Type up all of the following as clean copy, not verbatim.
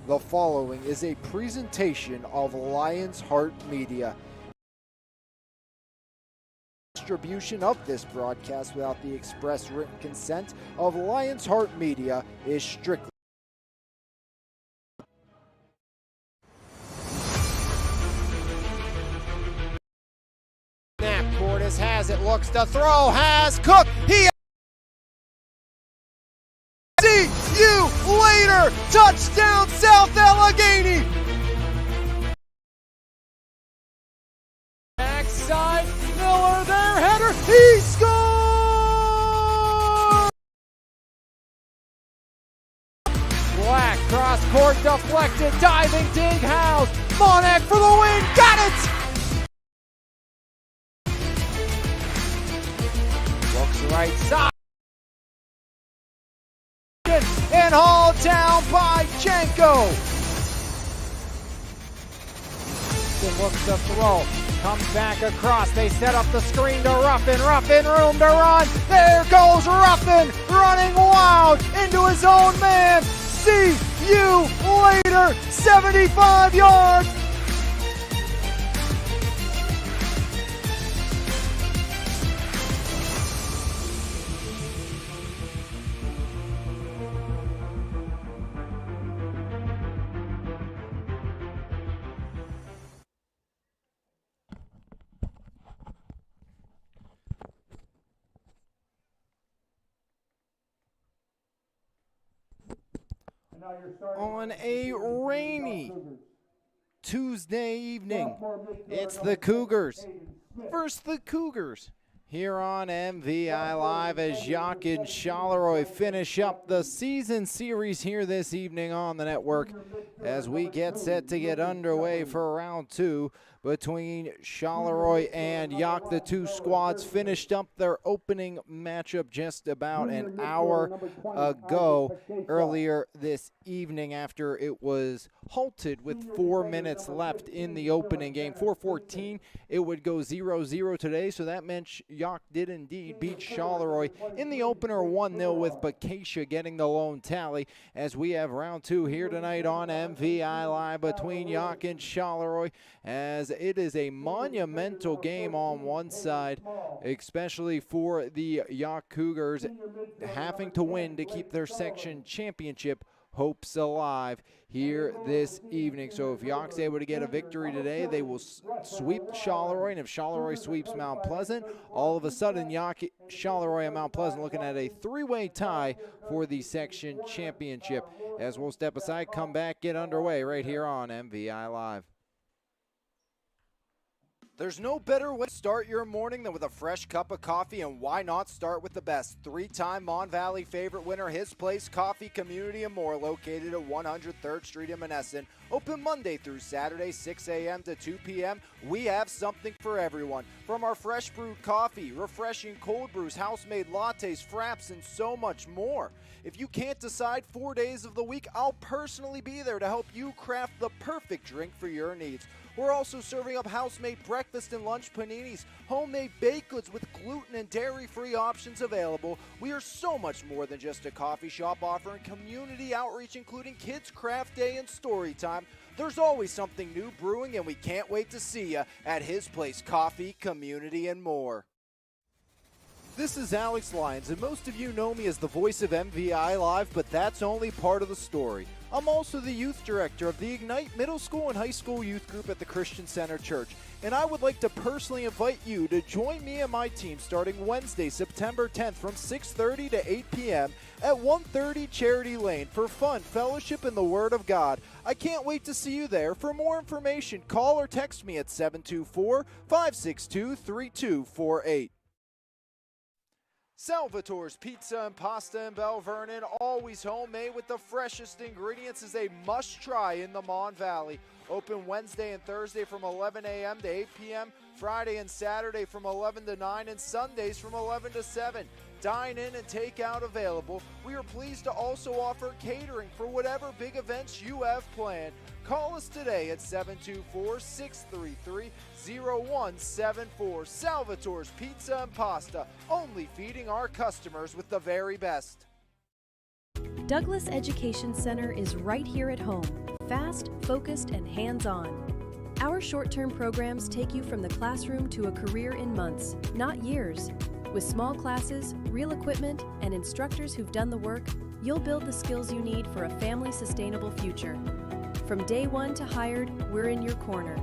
The following is a presentation of Lion's Heart Media. Distribution of this broadcast without the express written consent of Lion's Heart Media is strictly snap. Cordes has it, looks to throw, has Cook, he see you later, touchdown South Allegheny. Backside, Miller, their header, he scores! Black, cross court deflected, diving dig house, Monek for the win, got it! Looks right side. And hauled down by Janko. Then looks to throw, comes back across, they set up the screen to Ruffin room to run, there goes Ruffin, running wild into his own man, see you later, 75 yards. On a rainy Tuesday evening, it's the Cougars versus the Cougars here on MVI Live as Yough and Charleroi finish up the season series here this evening on the network as we get set to get underway for round two between Charleroi and Yough. The two squads finished up their opening matchup just about an hour ago earlier this evening after it was halted with 4 minutes left in the opening game. 4:14, it would go 0-0 today, so that meant Yough did indeed beat Charleroi in the opener 1-0 with Bakasha getting the lone tally as we have round two here tonight on MVI Live between Yough and Charleroi, as it is a monumental game on one side, especially for the Yough Cougars having to win to keep their section championship hopes alive here this evening. So if Yough's able to get a victory today, they will sweep Charleroi, and if Charleroi sweeps Mount Pleasant, all of a sudden Yough, Charleroi, and Mount Pleasant looking at a three-way tie for the section championship. As we'll step aside, come back, get underway right here on MVI Live. There's no better way to start your morning than with a fresh cup of coffee, and why not start with the best? Three-time Mon Valley favorite winner, His Place Coffee, Community and More, located at 103rd Street in Monessen. Open Monday through Saturday, 6 a.m. to 2 p.m. We have something for everyone. From our fresh brewed coffee, refreshing cold brews, house-made lattes, fraps, and so much more. If you can't decide 4 days of the week, I'll personally be there to help you craft the perfect drink for your needs. We're also serving up house-made breakfast and lunch paninis, homemade baked goods with gluten and dairy-free options available. We are so much more than just a coffee shop offering community outreach, including Kids Craft Day and Story Time. There's always something new brewing, and we can't wait to see you at His Place Coffee, Community, and More. This is Alex Lyons, and most of you know me as the voice of MVI Live, but that's only part of the story. I'm also the youth director of the Ignite Middle School and High School Youth Group at the Christian Center Church, and I would like to personally invite you to join me and my team starting Wednesday, September 10th from 6:30 to 8 p.m. at 130 Charity Lane for fun, fellowship, and the Word of God. I can't wait to see you there. For more information, call or text me at 724-562-3248. Salvatore's Pizza and Pasta in Bell Vernon, always homemade with the freshest ingredients, is a must-try in the Mon Valley. Open Wednesday and Thursday from 11 a.m. to 8 p.m., Friday and Saturday from 11 to 9, and Sundays from 11 to 7. Dine in and take out available. We are pleased to also offer catering for whatever big events you have planned. Call us today at 724-633-0174. Salvatore's Pizza and Pasta, only feeding our customers with the very best. Douglas Education Center is right here at home, fast, focused, and hands-on. Our short-term programs take you from the classroom to a career in months, not years. With small classes, real equipment, and instructors who've done the work, you'll build the skills you need for a family-sustainable future. From day one to hired, we're in your corner.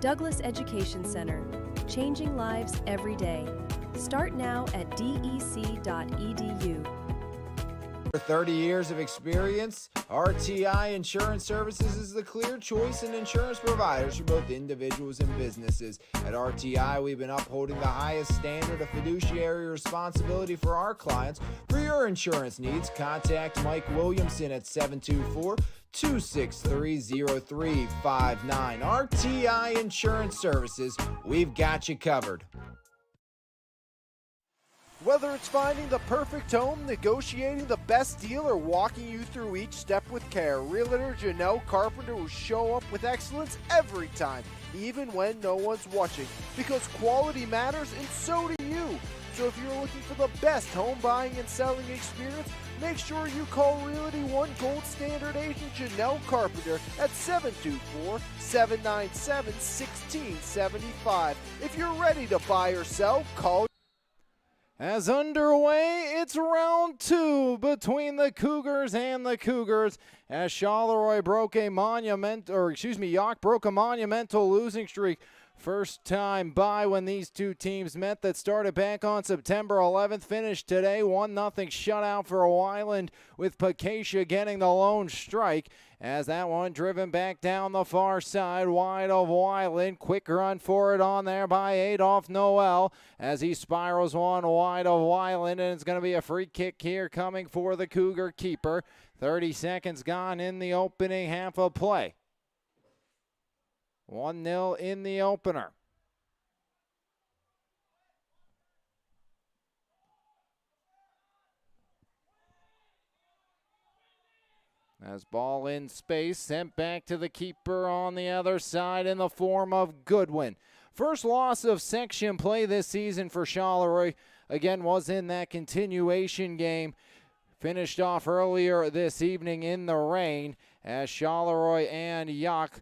Douglas Education Center, changing lives every day. Start now at dec.edu. For 30 years of experience, RTI Insurance Services is the clear choice in insurance providers for both individuals and businesses. At RTI, we've been upholding the highest standard of fiduciary responsibility for our clients. For your insurance needs, contact Mike Williamson at 724-263-0359. RTI Insurance Services, we've got you covered. Whether it's finding the perfect home, negotiating the best deal, or walking you through each step with care, Realtor Janelle Carpenter will show up with excellence every time, even when no one's watching, because quality matters and so do you. So if you're looking for the best home buying and selling experience, make sure you call Realty One Gold Standard agent Janelle Carpenter at 724-797-1675. If you're ready to buy or sell, call. As underway, it's round two between the Cougars and the Cougars as Charleroi broke a Yough broke a monumental losing streak. First time by when these two teams met that started back on September 11th. Finished today 1-0 shutout for Weiland, with Pakacia getting the lone strike. As that one driven back down the far side, wide of Weiland. Quick run for it on there by Adolph Noel as he spirals one wide of Weiland, and it's going to be a free kick here coming for the Cougar keeper. 30 seconds gone in the opening half of play. 1-0 in the opener. As ball in space, sent back to the keeper on the other side in the form of Goodwin. First loss of section play this season for Charleroi. Again, was in that continuation game. Finished off earlier this evening in the rain as Charleroi and Yough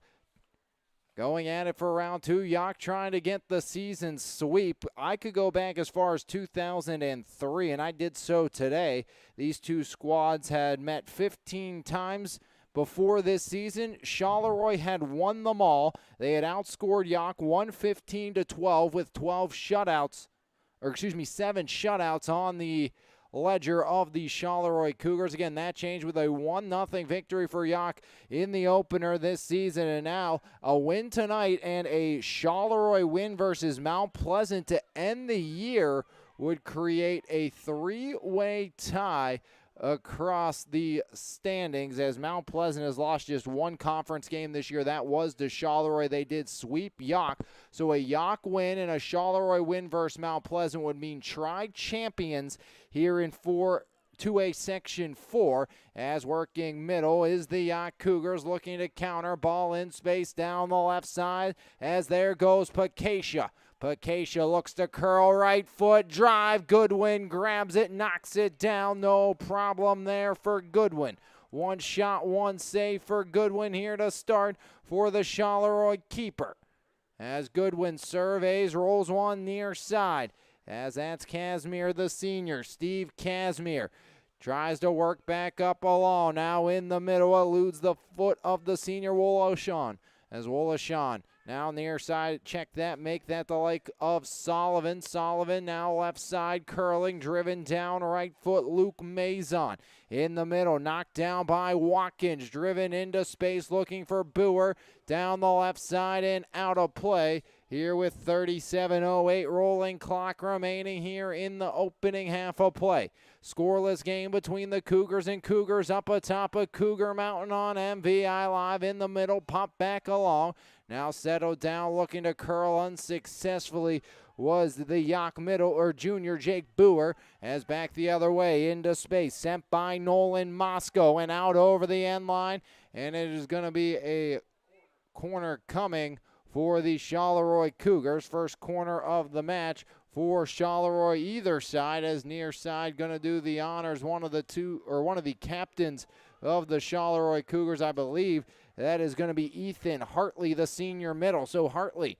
going at it for round two. Yough trying to get the season sweep. I could go back as far as 2003, and I did so today. These two squads had met 15 times before this season. Charleroi had won them all. They had outscored Yough 115-12 with 7 shutouts on the ledger of the Charleroi Cougars. Again, that changed with a 1-0 victory for Yough in the opener this season. And now a win tonight and a Charleroi win versus Mount Pleasant to end the year would create a three-way tie across the standings, as Mount Pleasant has lost just one conference game this year. That was to Charleroi. They did sweep Yough. So a Yough win and a Charleroi win versus Mount Pleasant would mean tri-champions here in 2A Section 4. As working middle is the Yough Cougars, looking to counter. Ball in space down the left side as there goes Pakacia. Pakacia looks to curl, right foot drive. Goodwin grabs it, knocks it down. No problem there for Goodwin. One shot, one save for Goodwin here to start for the Charleroi keeper. As Goodwin surveys, rolls one near side. As that's Casimir, the senior. Steve Casimir tries to work back up along. Now in the middle, eludes the foot of the senior Woloshawn. As Woloshawn now near side, check that, make that the like of Sullivan. Sullivan now left side, curling, driven down, right foot, Luke Mazon. In the middle, knocked down by Watkins, driven into space, looking for Boer. Down the left side and out of play. Here with 37:08 rolling clock remaining here in the opening half of play. Scoreless game between the Cougars and Cougars up atop of Cougar Mountain on MVI Live. In the middle, pop back along. Now settled down, looking to curl unsuccessfully was the Yough junior Jake Boer, as back the other way into space, sent by Nolan Moscow and out over the end line, and it is going to be a corner coming for the Charleroi Cougars. First corner of the match for Charleroi either side, as near side going to do the honors. One of the captains of the Charleroi Cougars, I believe, that is going to be Ethan Hartley, the senior middle. So Hartley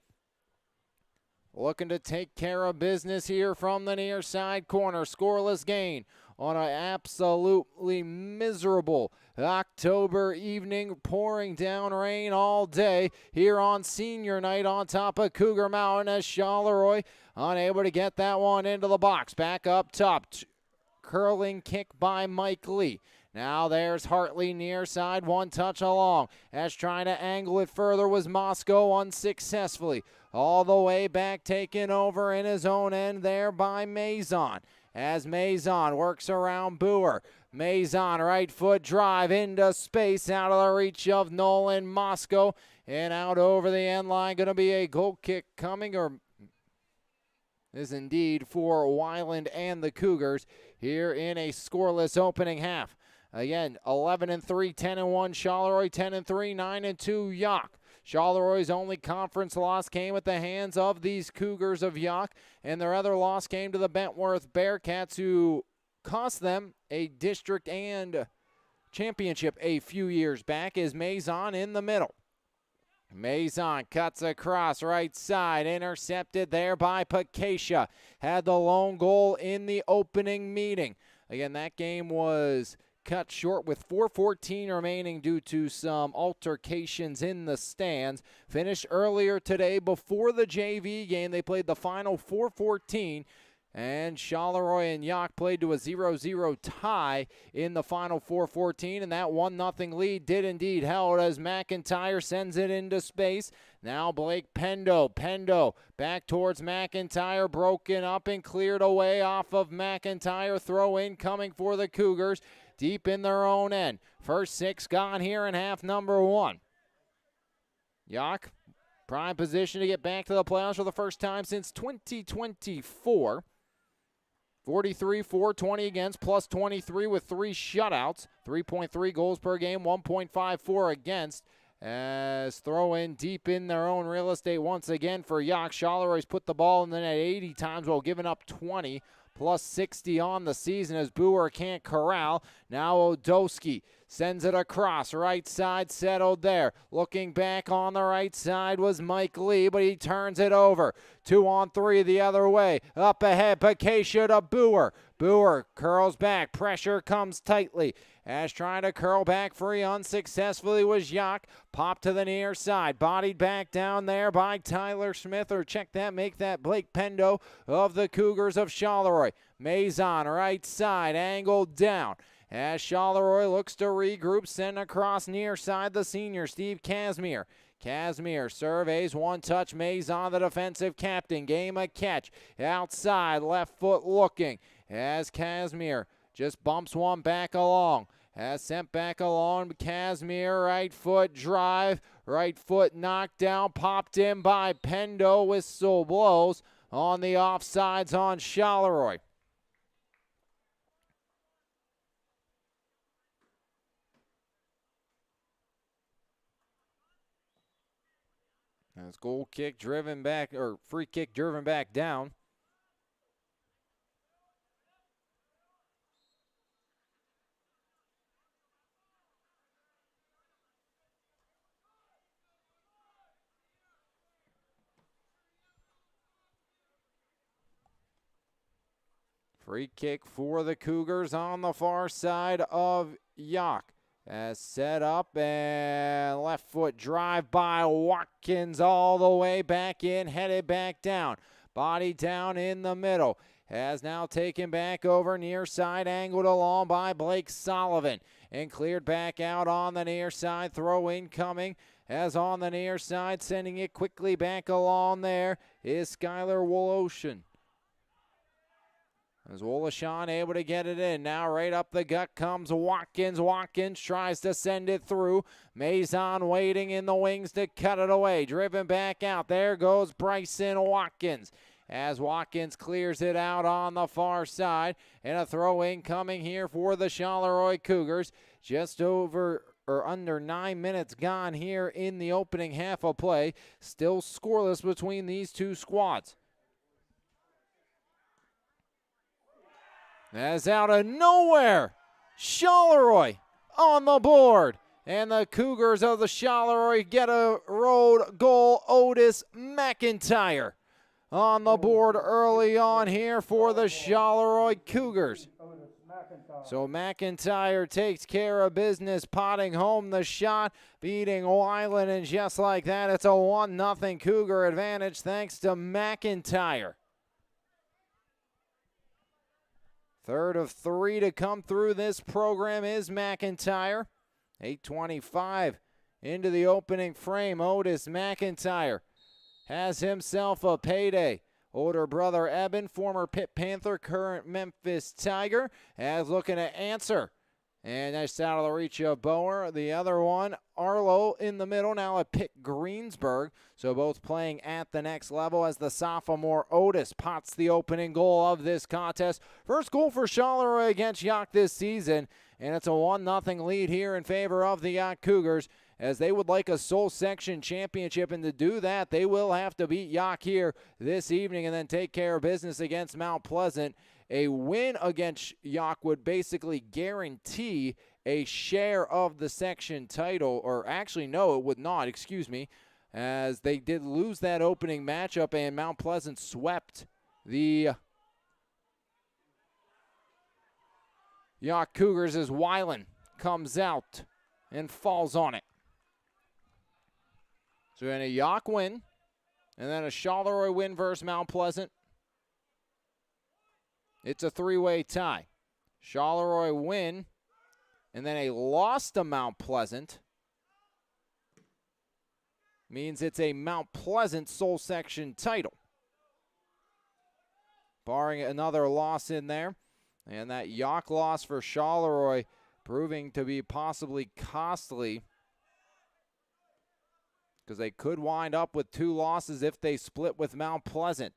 looking to take care of business here from the near side corner. Scoreless gain on an absolutely miserable October evening. Pouring down rain all day here on senior night on top of Cougar Mountain, as Charleroi unable to get that one into the box. Back up top. Curling kick by Mike Lee. Now there's Hartley near side, one touch along. As trying to angle it further was Moscow, unsuccessfully. All the way back, taken over in his own end there by Mazon. As Mazon works around Boer. Mazon, right foot drive into space, out of the reach of Nolan Moscow. And out over the end line, going to be a goal kick coming, or is indeed for Weiland and the Cougars here in a scoreless opening half. Again, 11-3, 10-1 Charleroi, 10-3, 9-2 Yough. Charleroi's only conference loss came at the hands of these Cougars of Yough, and their other loss came to the Bentworth Bearcats, who cost them a district and championship a few years back. Is Mazon in the middle. Mazon cuts across right side, intercepted there by Pakacia. Had the lone goal in the opening meeting. Again, that game was cut short with 4:14 remaining due to some altercations in the stands. Finished earlier today before the JV game. They played the final 4:14. And Charleroi and Yough played to a 0-0 tie in the final 4:14, and that 1-0 lead did indeed held as McIntyre sends it into space. Now Blake Pendo. Pendo back towards McIntyre, broken up and cleared away off of McIntyre. Throw in coming for the Cougars deep in their own end. First 6 gone here in half number 1. Yough prime position to get back to the playoffs for the first time since 2024. 43-4-20 against, plus 23 with 3 shutouts. 3.3 goals per game, 1.54 against. As throw in deep in their own real estate once again for Yough. Charleroi's put the ball in the net 80 times while giving up 20. Plus 60 on the season as Boer can't corral. Now Odoski sends it across. Right side settled there. Looking back on the right side was Mike Lee, but he turns it over. 2-on-3 the other way. Up ahead, Pakacia to Boer. Boer curls back. Pressure comes tightly. As trying to curl back free unsuccessfully was Yough. Popped to the near side. Bodied back down there by Tyler Smith, or check that, make that Blake Pendo of the Cougars of Charleroi. Mazon, right side, angled down. As Charleroi looks to regroup, send across near side the senior, Steve Casimir. Casimir surveys, one touch. Mazon, the defensive captain. Game a catch. Outside, left foot looking. As Casimir just bumps one back along. Has sent back along. Casimir, right foot drive. Right foot knocked down. Popped in by Pendo. Whistle blows on the offsides on Charleroi. As goal kick driven back, or free kick driven back down. Free kick for the Cougars on the far side of Yough. As set up and left foot drive by Watkins all the way back in, headed back down. Body down in the middle. Has now taken back over near side, angled along by Blake Sullivan. And cleared back out on the near side. Throw incoming. As on the near side, sending it quickly back along there is Skylar Woloshin. As Woloshan able to get it in. Now right up the gut comes Watkins. Watkins tries to send it through. Mazon waiting in the wings to cut it away. Driven back out. There goes Bryson Watkins. As Watkins clears it out on the far side. And a throw in coming here for the Charleroi Cougars. Just over or under 9 minutes gone here in the opening half of play. Still scoreless between these two squads. As out of nowhere, Charleroi on the board. And the Cougars of the Charleroi get a road goal. Otis McIntyre on the board early on here for the Charleroi Cougars. So McIntyre takes care of business, potting home the shot, beating Weiland, and just like that, it's a 1-0 Cougar advantage thanks to McIntyre. Third of 3 to come through this program is McIntyre. 8:25 into the opening frame. Otis McIntyre has himself a payday. Older brother Eben, former Pitt Panther, current Memphis Tiger, is looking to answer. And that's out of the reach of Bower. The other one, Arlo in the middle, now at Pitt Greensburg. So both playing at the next level as the sophomore Otis pots the opening goal of this contest. First goal for Charleroi against Yough this season. And it's a 1-0 lead here in favor of the Yough Cougars, as they would like a Soul Section championship, and to do that, they will have to beat Yough here this evening and then take care of business against Mount Pleasant. A win against Yough would basically guarantee a share of the section title, or actually, no, it would not, excuse me, as they did lose that opening matchup, and Mount Pleasant swept the Yough Cougars as Weiland comes out and falls on it. So in a Yough win, and then a Charleroi win versus Mount Pleasant. It's a 3-way tie. Charleroi win, and then a loss to Mount Pleasant means it's a Mount Pleasant Soul Section title. Barring another loss in there. And that Yough loss for Charleroi proving to be possibly costly, because they could wind up with 2 losses if they split with Mount Pleasant.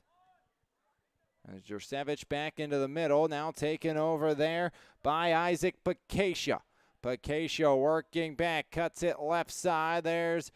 As Jurcevic back into the middle, now taken over there by Isaac Pakacia. Pakacia working back, cuts it left side. There's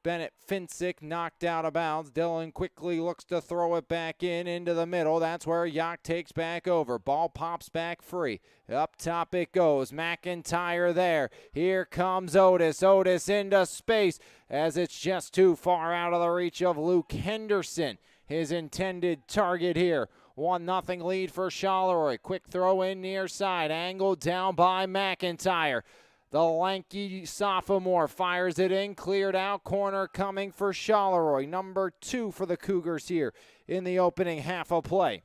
Bennett Finsick knocked out of bounds. Dillon quickly looks to throw it back into the middle. That's where Yough takes back over. Ball pops back free. Up top it goes. McIntyre there. Here comes Otis. Otis into space as it's just too far out of the reach of Luke Henderson, his intended target here. 1-0 lead for Charleroi. Quick throw in near side. Angled down by McIntyre. The lanky sophomore fires it in, cleared out, corner coming for Charleroi. Number 2 for the Cougars here in the opening half of play.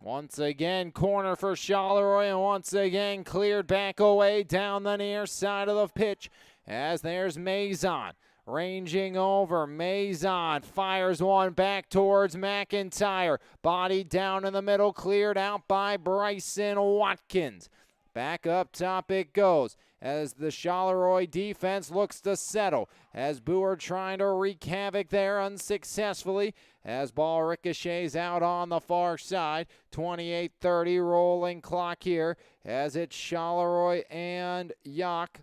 Once again, corner for Charleroi, and once again cleared back away down the near side of the pitch as there's Maison. Ranging over, Maison fires one back towards McIntyre. Body down in the middle, cleared out by Bryson Watkins. Back up top it goes as the Charleroi defense looks to settle. As Boer trying to wreak havoc there unsuccessfully. As ball ricochets out on the far side. 28:30 rolling clock here as it's Charleroi and Yough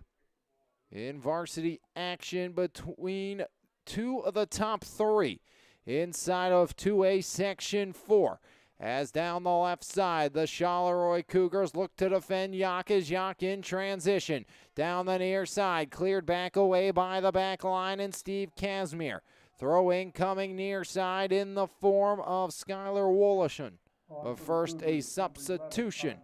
in varsity action between 2 of the top 3 inside of 2A Section 4. As down the left side, the Charleroi Cougars look to defend Yough as Yough in transition. Down the near side, cleared back away by the back line and Steve Casimir. Throw in coming near side in the form of Skylar Wollaston. But first, a substitution.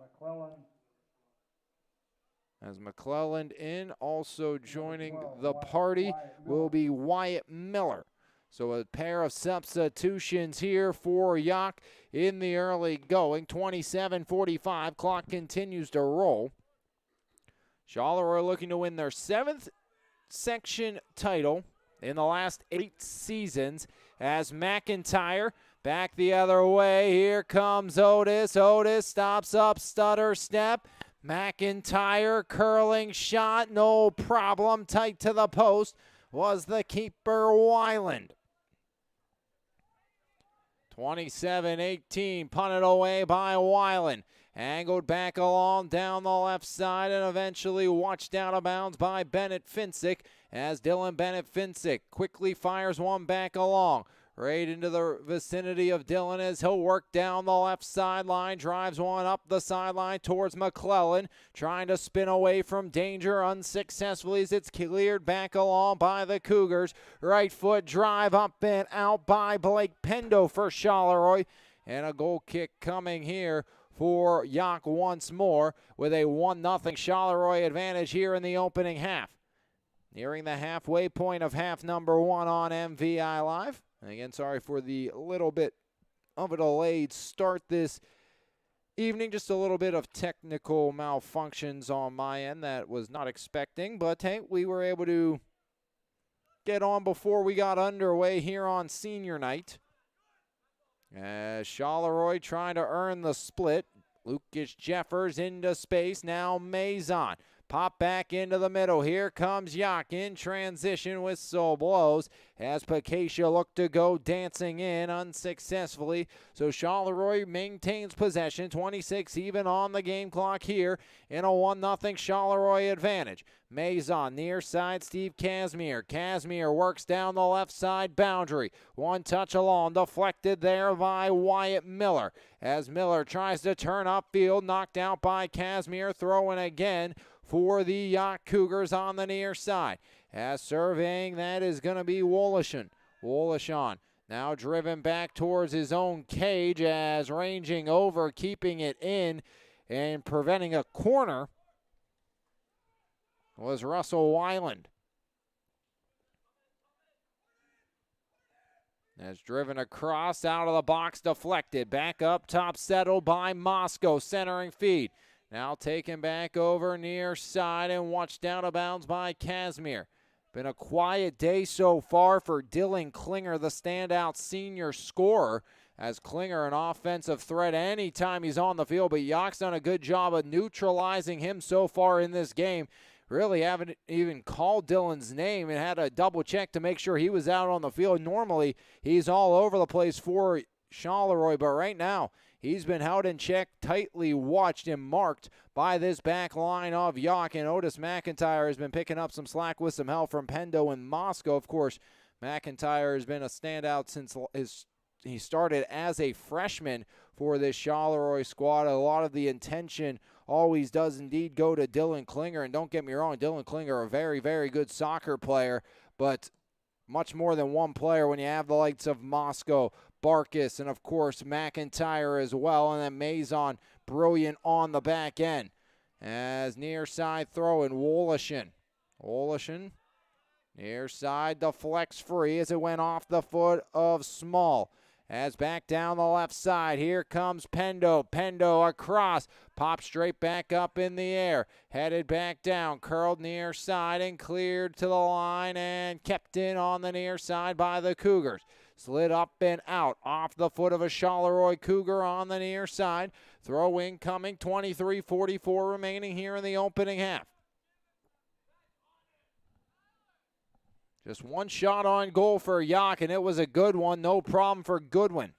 As McClelland in, also joining the party will be Wyatt Miller. So a pair of substitutions here for Yough in the early going. 27:45, clock continues to roll. Charleroi looking to win their 7th section title in the last 8 seasons as McIntyre back the other way. Here comes Otis. Otis stops up, stutter step. McIntyre curling shot, no problem. Tight to the post was the keeper Weiland. 27-18, punted away by Weiland. Angled back along down the left side and eventually watched out of bounds by Bennett Finsick as Dylan Bennett Finsick quickly fires one back along. Right into the vicinity of Dylan as he'll work down the left sideline, drives one up the sideline towards McClellan, trying to spin away from danger unsuccessfully as it's cleared back along by the Cougars. Right foot drive up and out by Blake Pendo for Charleroi, and a goal kick coming here for Yough once more with a 1-0 Charleroi advantage here in the opening half. Nearing the halfway point of half number 1 on MVI Live. And again, sorry for the little bit of a delayed start this evening. Just a little bit of technical malfunctions on my end that was not expecting. But hey, we were able to get on before we got underway here on senior night. As Charleroi trying to earn the split. Lucas Jeffers into space. Now Maison. Pop back into the middle. Here comes Yough in transition. Whistle blows as Pakacia looked to go dancing in unsuccessfully. So Charleroi maintains possession. 26 even on the game clock here in a 1-0 Charleroi advantage. Maison near side, Steve Casimir. Casimir works down the left side boundary. One touch along, deflected there by Wyatt Miller. As Miller tries to turn upfield, knocked out by Casimir, throwing again for the Yough Cougars on the near side. As surveying, that is going to be Woloshan. Woloshan now driven back towards his own cage as ranging over, keeping it in and preventing a corner was Russell Weiland. As driven across, out of the box, deflected. Back up top, settled by Moscow, centering feed. Now taken back over near side and watched out of bounds by Casimir. Been a quiet day so far for Dylan Klinger, the standout senior scorer, as Klinger an offensive threat anytime he's on the field, but Yough's done a good job of neutralizing him so far in this game. Really haven't even called Dylan's name and had to double check to make sure he was out on the field. Normally, he's all over the place for Charleroi, but right now, he's been held in check, tightly watched and marked by this back line of Yough, and Otis McIntyre has been picking up some slack with some help from Pendo and Moscow. Of course, McIntyre has been a standout since he started as a freshman for this Charleroi squad. A lot of the intention always does indeed go to Dylan Klinger, and don't get me wrong, Dylan Klinger, a very, very good soccer player, but much more than one player when you have the likes of Moscow, Barkas, and of course McIntyre as well, and then Maison brilliant on the back end. As near side throw in Woloshan. Woloshan near side deflects free as it went off the foot of Small. As back down the left side, here comes Pendo. Pendo across, popped straight back up in the air, headed back down, curled near side and cleared to the line and kept in on the near side by the Cougars. Slid up and out off the foot of a Charleroi Cougar on the near side. Throw in coming, 23:44 remaining here in the opening half. Just one shot on goal for Yough, and it was a good one. No problem for Goodwin.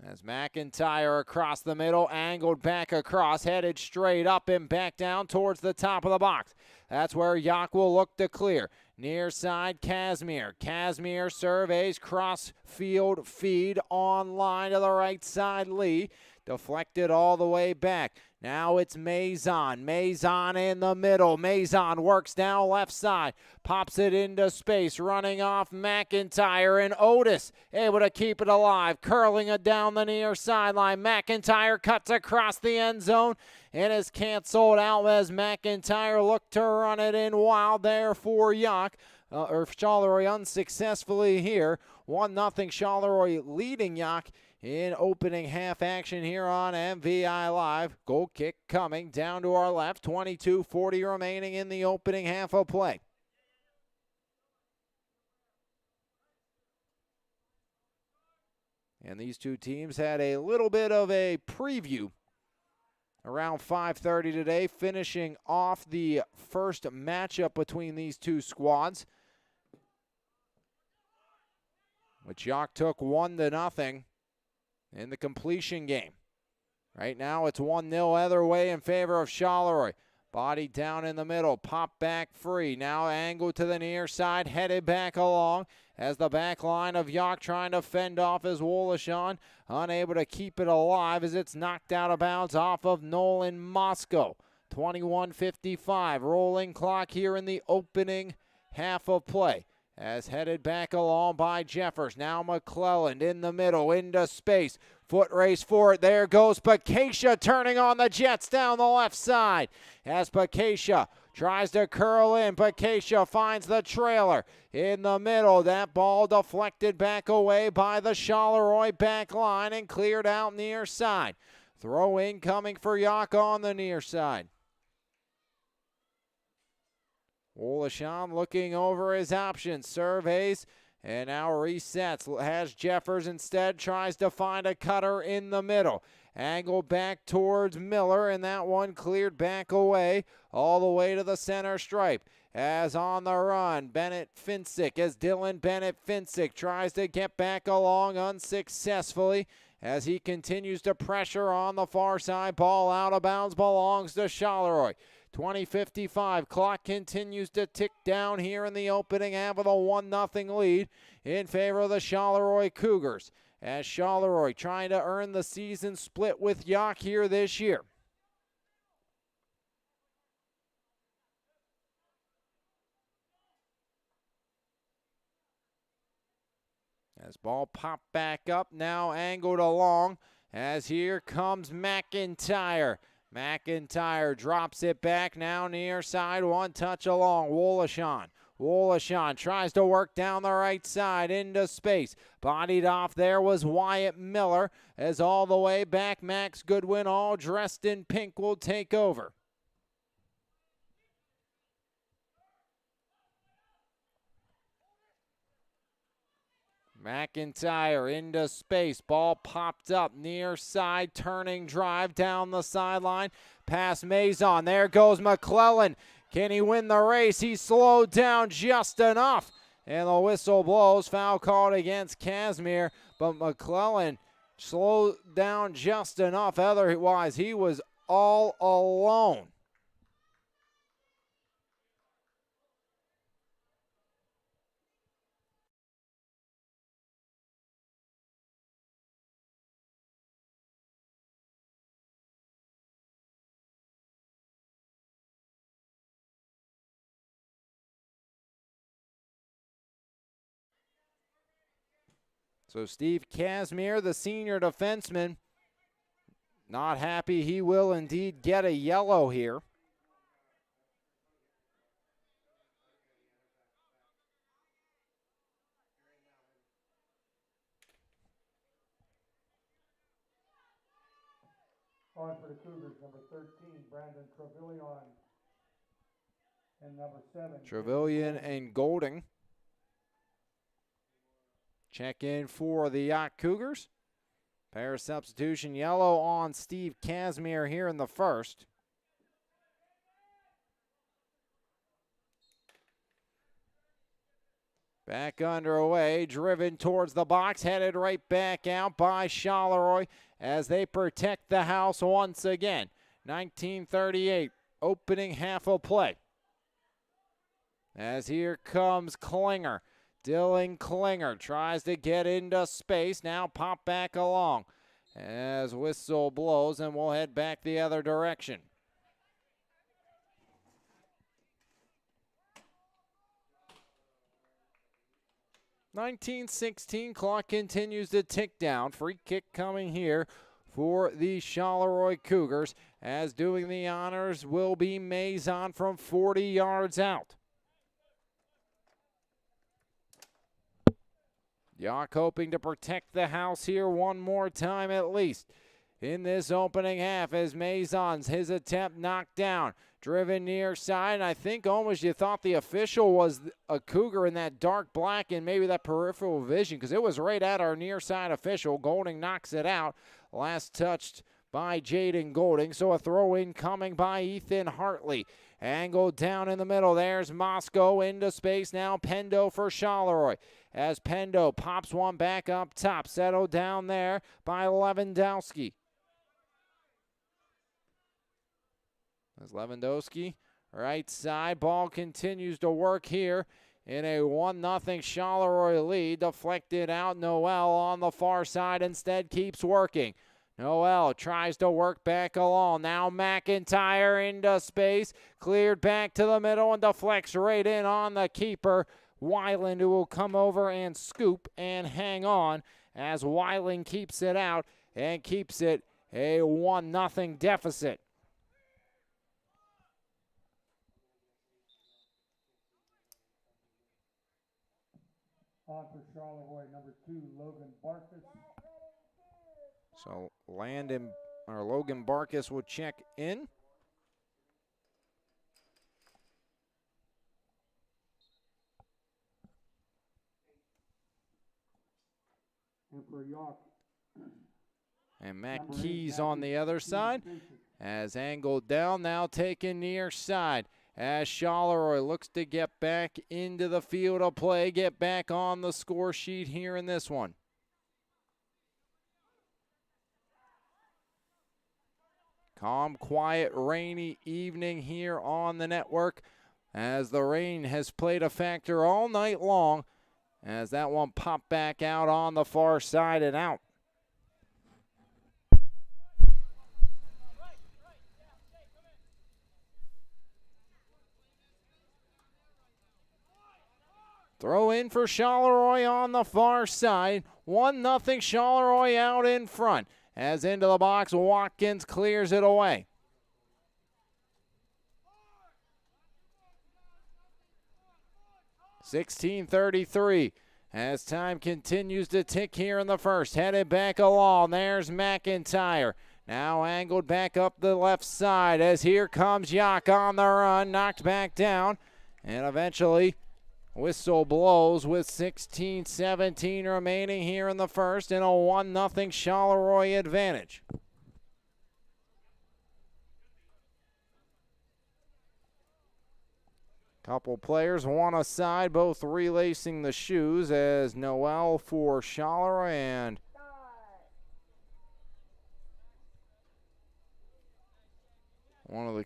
As McIntyre across the middle, angled back across, headed straight up and back down towards the top of the box. That's where Yough will look to clear. Near side, Casimir. Casimir surveys, cross field feed on line to the right side, Lee. Deflected all the way back. Now it's Maison. Maison in the middle. Maison works down left side. Pops it into space. Running off McIntyre, and Otis able to keep it alive. Curling it down the near sideline. McIntyre cuts across the end zone and is canceled out as McIntyre looked to run it in wild there for Yough. Charleroi unsuccessfully here. 1-0 Charleroi leading Yough in opening half action here on MVI Live. Goal kick coming down to our left. 22:40 remaining in the opening half of play. And these two teams had a little bit of a preview around 5:30 today, finishing off the first matchup between these two squads. which Yough took 1-0 in the completion game. Right now it's 1-0 other way in favor of Charleroi. Body down in the middle, pop back free. Now angled to the near side, headed back along as the back line of Yough trying to fend off as Woloshan, unable to keep it alive as it's knocked out of bounds off of Nolan Moscow. 21:55, rolling clock here in the opening half of play. As headed back along by Jeffers. Now McClelland in the middle, into space. Foot race for it. There goes Bacacia turning on the Jets down the left side. As Bacacia tries to curl in. Bacacia finds the trailer in the middle. That ball deflected back away by the Charleroi back line and cleared out near side. Throw in coming for Yough on the near side. Woloshan looking over his options, surveys, and now resets. Has Jeffers instead, tries to find a cutter in the middle. Angle back towards Miller, and that one cleared back away, all the way to the center stripe. As on the run, Bennett Finsick, as Dylan Bennett Finsick tries to get back along unsuccessfully, as he continues to pressure on the far side. Ball out of bounds, belongs to Charleroi. 20:55, clock continues to tick down here in the opening half of a 1-0 lead in favor of the Charleroi Cougars. As Charleroi trying to earn the season split with Yough here this year. As ball popped back up, now angled along, as here comes McIntyre. McIntyre drops it back, now near side, one touch along. Woloshan. Woloshan tries to work down the right side into space. Bodied off there was Wyatt Miller, as all the way back Max Goodwin, all dressed in pink, will take over. McIntyre into space. Ball popped up near side. Turning drive down the sideline. Past Maison. There goes McClelland. Can he win the race? He slowed down just enough. And the whistle blows. Foul called against Casimir. But McClelland slowed down just enough. Otherwise, he was all alone. So Steve Casimir, the senior defenseman, not happy. He will indeed get a yellow here. On for the Cougars, number 13, Brandon Trevelyan, and number 7. Trevelyan and Golding. Check in for the Yough Cougars. Pair substitution, yellow on Steve Casimir here in the first. Back underway, driven towards the box, headed right back out by Charleroi as they protect the house once again. 1938, opening half of play. As here comes Klinger. Dylan Klinger tries to get into space. Now pop back along as whistle blows, and we'll head back the other direction. .1916, clock continues to tick down. Free kick coming here for the Charleroi Cougars, as doing the honors will be Maison from 40 yards out. Yough hoping to protect the house here one more time at least in this opening half, as Maison's his attempt knocked down. Driven near side, and I think almost you thought the official was a Cougar in that dark black and maybe that peripheral vision, because it was right at our near side official. Golding knocks it out. Last touched by Jaden Golding, so a throw in coming by Ethan Hartley. Angled down in the middle. There's Moscow into space now. Pendo for Charleroi. as Pendo pops one back up top. Settled down there by Lewandowski. As Lewandowski, right side, ball continues to work here in a 1-0 Charleroi lead. Deflected out, Noel on the far side instead keeps working. Noel tries to work back along. Now McIntyre into space. Cleared back to the middle and deflects right in on the keeper. Weiland, who will come over and scoop and hang on as Weiland keeps it out and keeps it a 1-0 deficit. On for Charleroi, number 2, Logan Barkus. So Logan Barkus will check in. And for Yough. And Matt Keys on the other side. As angled down, now taken near side. As Charleroi looks to get back into the field of play, get back on the score sheet here in this one. Calm, quiet, rainy evening here on the network as the rain has played a factor all night long as that one popped back out on the far side and out. Throw in for Charleroi on the far side. 1-0 Charleroi out in front. As into the box, Watkins clears it away. .16:33 as time continues to tick here in the first. Headed back along. There's McIntyre. Now angled back up the left side as here comes Yough on the run. Knocked back down. And eventually whistle blows with 16:17 remaining here in the first and a 1-0 Charleroi advantage. Couple players, one aside, both relacing the shoes as Noel for Charleroi and one of the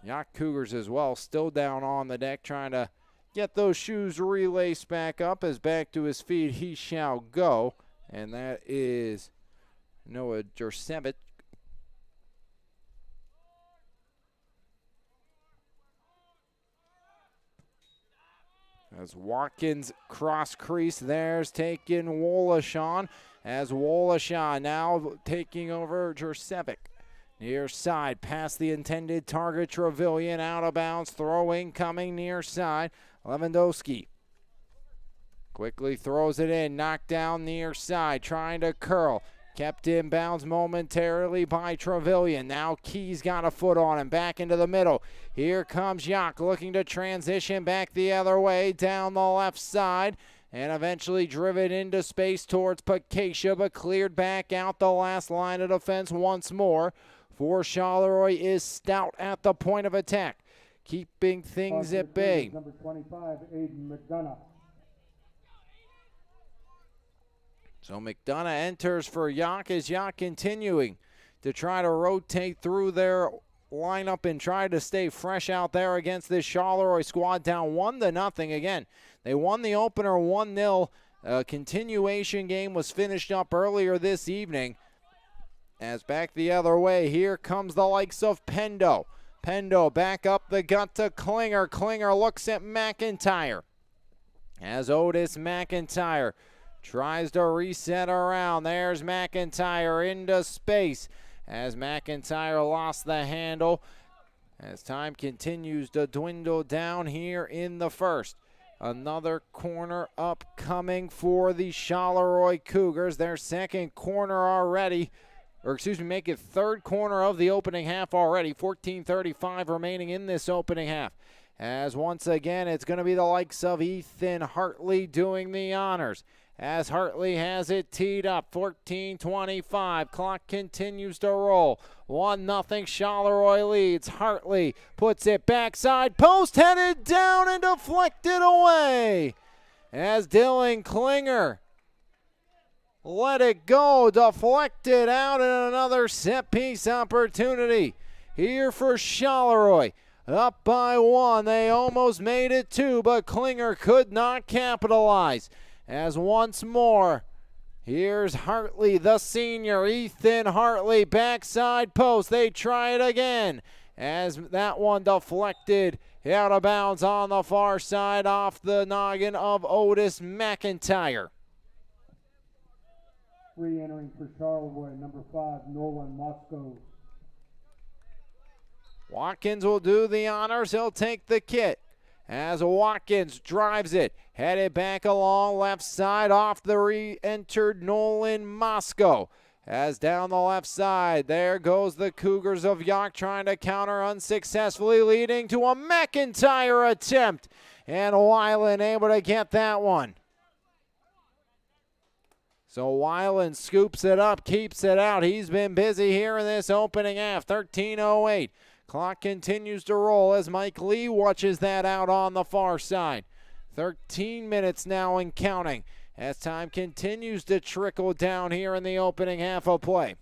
Yough Cougars as well, still down on the deck trying to get those shoes relaced back up as back to his feet he shall go. And that is Noah Jurcevic. As Watkins cross crease, there's taking Woloshawn. As Woloshawn now taking over Jurcevic. Near side, past the intended target, Trevelyan out of bounds, throwing, coming near side. Lewandowski quickly throws it in, knocked down near side, trying to curl. Kept in bounds momentarily by Trevelyan. Now Keys got a foot on him, back into the middle. Here comes Yough looking to transition back the other way, down the left side. And eventually driven into space towards Pakacia, but cleared back out the last line of defense once more. For Charleroi is stout at the point of attack, keeping things at bay. Number 25, Aiden McDonough. So McDonough enters for Yough as Yough continuing to try to rotate through their lineup and try to stay fresh out there against this Charleroi squad down 1-0 again. They won the opener 1-0. A continuation game was finished up earlier this evening. As back the other way, here comes the likes of Pendo. Pendo back up the gut to Klinger. Klinger looks at McIntyre. As Otis McIntyre tries to reset around. There's McIntyre into space. As McIntyre lost the handle. As time continues to dwindle down here in the first. Another corner upcoming for the Charleroi Cougars. Their second corner already. Make it third corner of the opening half already. 14:35 remaining in this opening half. As once again, it's going to be the likes of Ethan Hartley doing the honors. As Hartley has it teed up, 14:25. Clock continues to roll. 1-0 Charleroi leads. Hartley puts it backside post, headed down and deflected away. as Dylan Klinger let it go, deflected out, and another set piece opportunity here for Charleroi. Up by 1, they almost made it 2, but Klinger could not capitalize. As once more, here's Hartley, the senior, Ethan Hartley, backside post. They try it again as that one deflected out of bounds on the far side off the noggin of Otis McIntyre. Re-entering for Charleroi, number 5, Nolan Moscow. Watkins will do the honors. He'll take the kit as Watkins drives it. Headed back along left side off the re-entered Nolan Moscow. As down the left side, there goes the Cougars of Yough trying to counter unsuccessfully, leading to a McIntyre attempt. And Weiland able to get that one. So Weiland scoops it up, keeps it out. He's been busy here in this opening half. 13:08. Clock continues to roll as Mike Lee watches that out on the far side. 13 minutes now and counting as time continues to trickle down here in the opening half of play.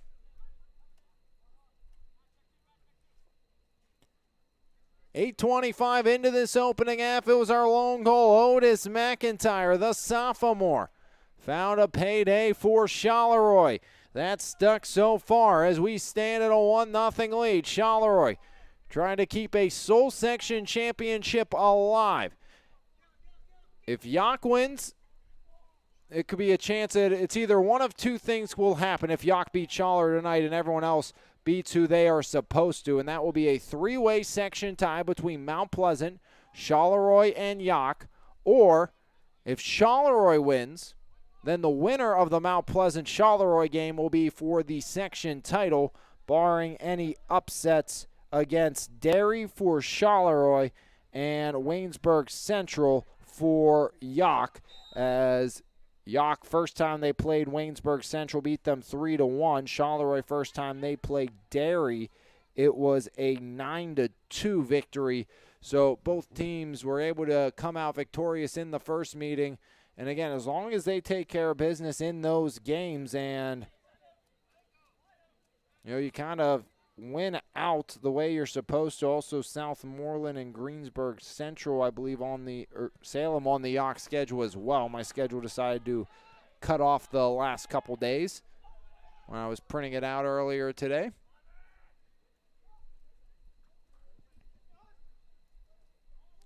$8:25 into this opening half. It was our lone goal. Otis McIntyre, the sophomore, found a payday for Charleroi. That's stuck so far as we stand at a 1-0 lead. Charleroi trying to keep a Soul Section championship alive. If Yough wins, it could be a chance that it's either one of two things will happen if Yough beats Charleroi tonight and everyone else beats who they are supposed to, and that will be a 3-way section tie between Mount Pleasant, Charleroi, and Yough. Or if Charleroi wins, then the winner of the Mount Pleasant-Charleroi game will be for the section title, barring any upsets against Derry for Charleroi and Waynesburg Central for Yough. As Yough, first time they played Waynesburg Central, beat them 3-1. Charleroi, first time they played Derry, it was a 9-2 victory. So both teams were able to come out victorious in the first meeting. And again, as long as they take care of business in those games and, you kind of win out the way you're supposed to. Also, Southmoreland and Greensburg Central, I believe, Salem on the Yough schedule as well. My schedule decided to cut off the last couple days when I was printing it out earlier today.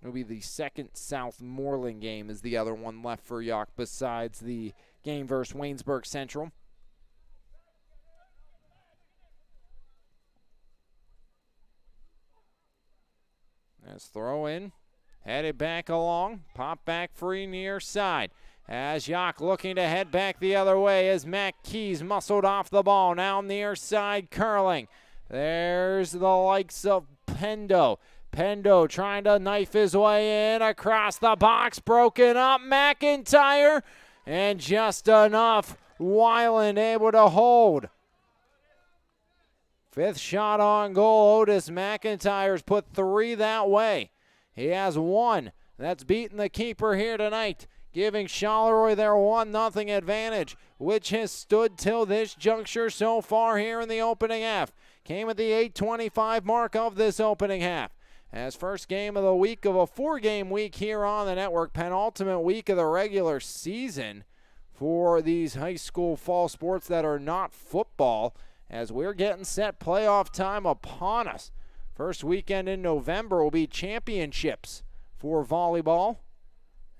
It'll be the second Southmoreland game is the other one left for Yough besides the game versus Waynesburg Central. Let's throw in, headed back along, pop back free near side. As Yough looking to head back the other way as Matt Keys muscled off the ball. Now near side curling. There's the likes of Pendo. Pendo trying to knife his way in across the box. Broken up. McIntyre. And just enough. Weiland able to hold. Fifth shot on goal. Otis McIntyre's put 3 that way. He has 1. That's beaten the keeper here tonight, giving Charleroi their 1-0 advantage, which has stood till this juncture so far here in the opening half. Came at the 8:25 mark of this opening half. As first game of the week of a 4-game week here on the network, penultimate week of the regular season for these high school fall sports that are not football, as we're getting set playoff time upon us. First weekend in November will be championships for volleyball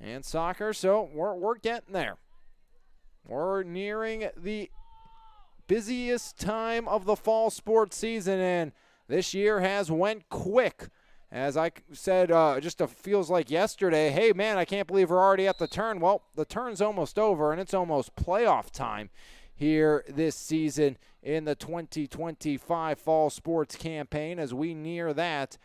and soccer, so we're getting there. We're nearing the busiest time of the fall sports season, and this year has went quick. As I said, feels like yesterday, hey, man, I can't believe we're already at the turn. Well, the turn's almost over, and it's almost playoff time here this season in the 2025 fall sports campaign. As we near that,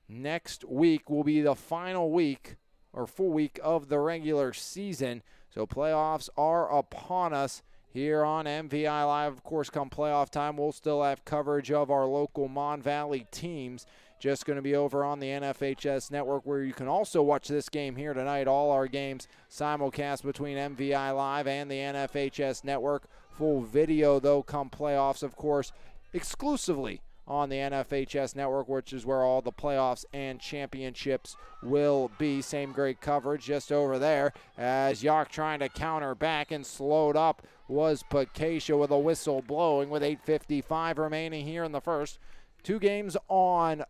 next week will be the final week or full week of the regular season. So playoffs are upon us, here on MVI Live. Of course, come playoff time, we'll still have coverage of our local Mon Valley teams. Just going to be over on the NFHS network, where you can also watch this game here tonight. All our games simulcast between MVI Live and the NFHS network. Full video, though, come playoffs, of course, exclusively on the NFHS network, which is where all the playoffs and championships will be. Same great coverage just over there as Yough trying to counter back, and slowed up was Pakacia with a whistle blowing with 8:55 remaining here in the first. 2 games on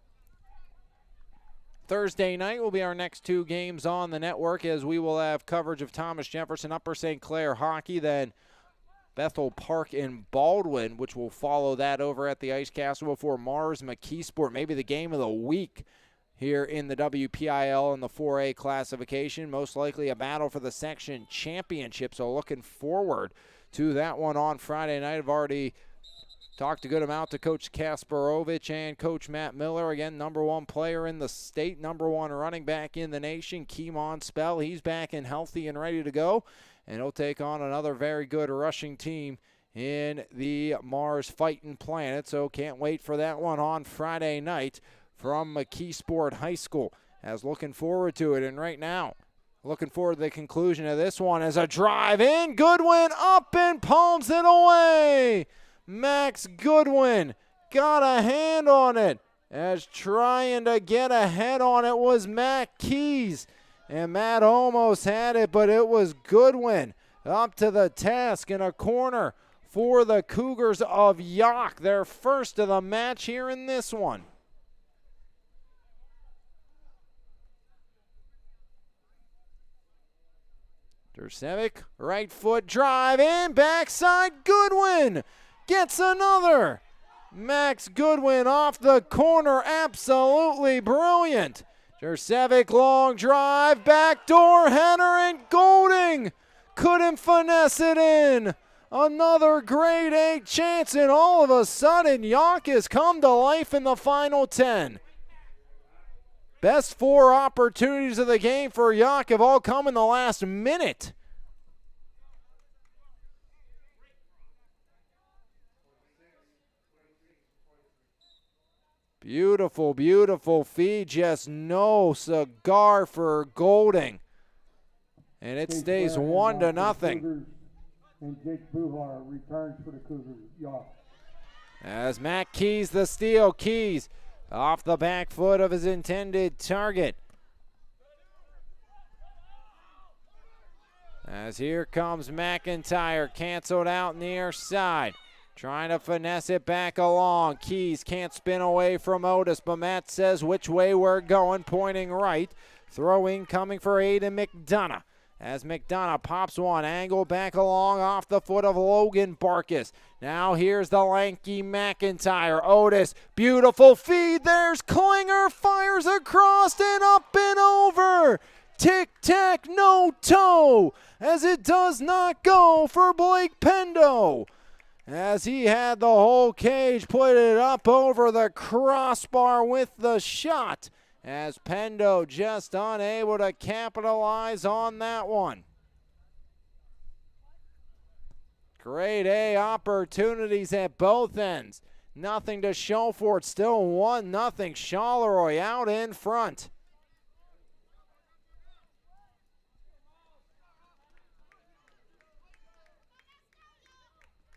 Thursday night will be our next 2 games on the network, as we will have coverage of Thomas Jefferson, Upper St. Clair hockey, then Bethel Park in Baldwin, which will follow that over at the Ice Castle before Mars McKeesport, maybe the game of the week here in the WPIL in the 4A classification. Most likely a battle for the section championship, so looking forward to that one on Friday night. I've already talked a good amount to Coach Kasparovich and Coach Matt Miller. Again, #1 player in the state, #1 running back in the nation, Keemon Spell. He's back and healthy and ready to go, and he'll take on another very good rushing team in the Mars Fightin' Planet. So can't wait for that one on Friday night from McKeesport High School. As looking forward to it, and right now, looking forward to the conclusion of this one as a drive in. Goodwin up and palms it away. Max Goodwin got a hand on it, as trying to get a head on it was Matt Keys. And Matt almost had it, but it was Goodwin up to the task in a corner for the Cougars of Yough, their first of the match here in this one. Dersevic, right foot drive in, backside, Goodwin gets another. Max Goodwin off the corner, absolutely brilliant. Dersevic, long drive, backdoor header, and Golding couldn't finesse it in. Another grade 8 chance, and all of a sudden, Yough has come to life in the final 10. Best 4 opportunities of the game for Yough have all come in the last minute. Beautiful, beautiful feed, just no cigar for Golding. And it stays 1-0. And Jake Buhar returns for the Cougars, Yough. As Matt Keys the steal, Keys off the back foot of his intended target. As here comes McIntyre, canceled out near side. Trying to finesse it back along. Keys can't spin away from Otis, but Matt says which way we're going, pointing right. Throwing coming for Aiden McDonough. As McDonough pops one, angle back along off the foot of Logan Barkus. Now here's the lanky McIntyre. Otis, beautiful feed. There's Klinger, fires across and up and over. Tic-tac, no toe, as it does not go for Blake Pendo. As he had the whole cage, put it up over the crossbar with the shot, as Pendo just unable to capitalize on that one. Grade A opportunities at both ends. Nothing to show for it. Still 1-0. Charleroi out in front.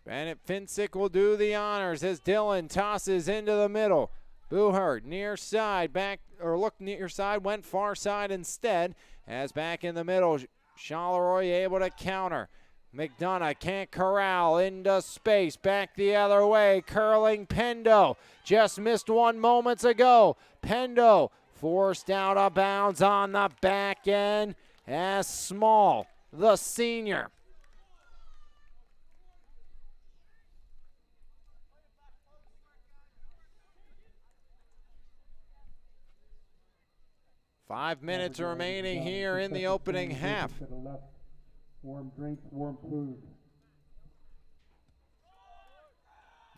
Bennett Finsick will do the honors as Dillon tosses into the middle. Buhard near side, back, or look near side, went far side instead. As back in the middle, Charleroi able to counter. McDonough can't corral into space, back the other way, curling Pendo. Just missed one moments ago. Pendo forced out of bounds on the back end as Small, the senior. Five minutes remaining here in the opening half. Warm drinks, warm food.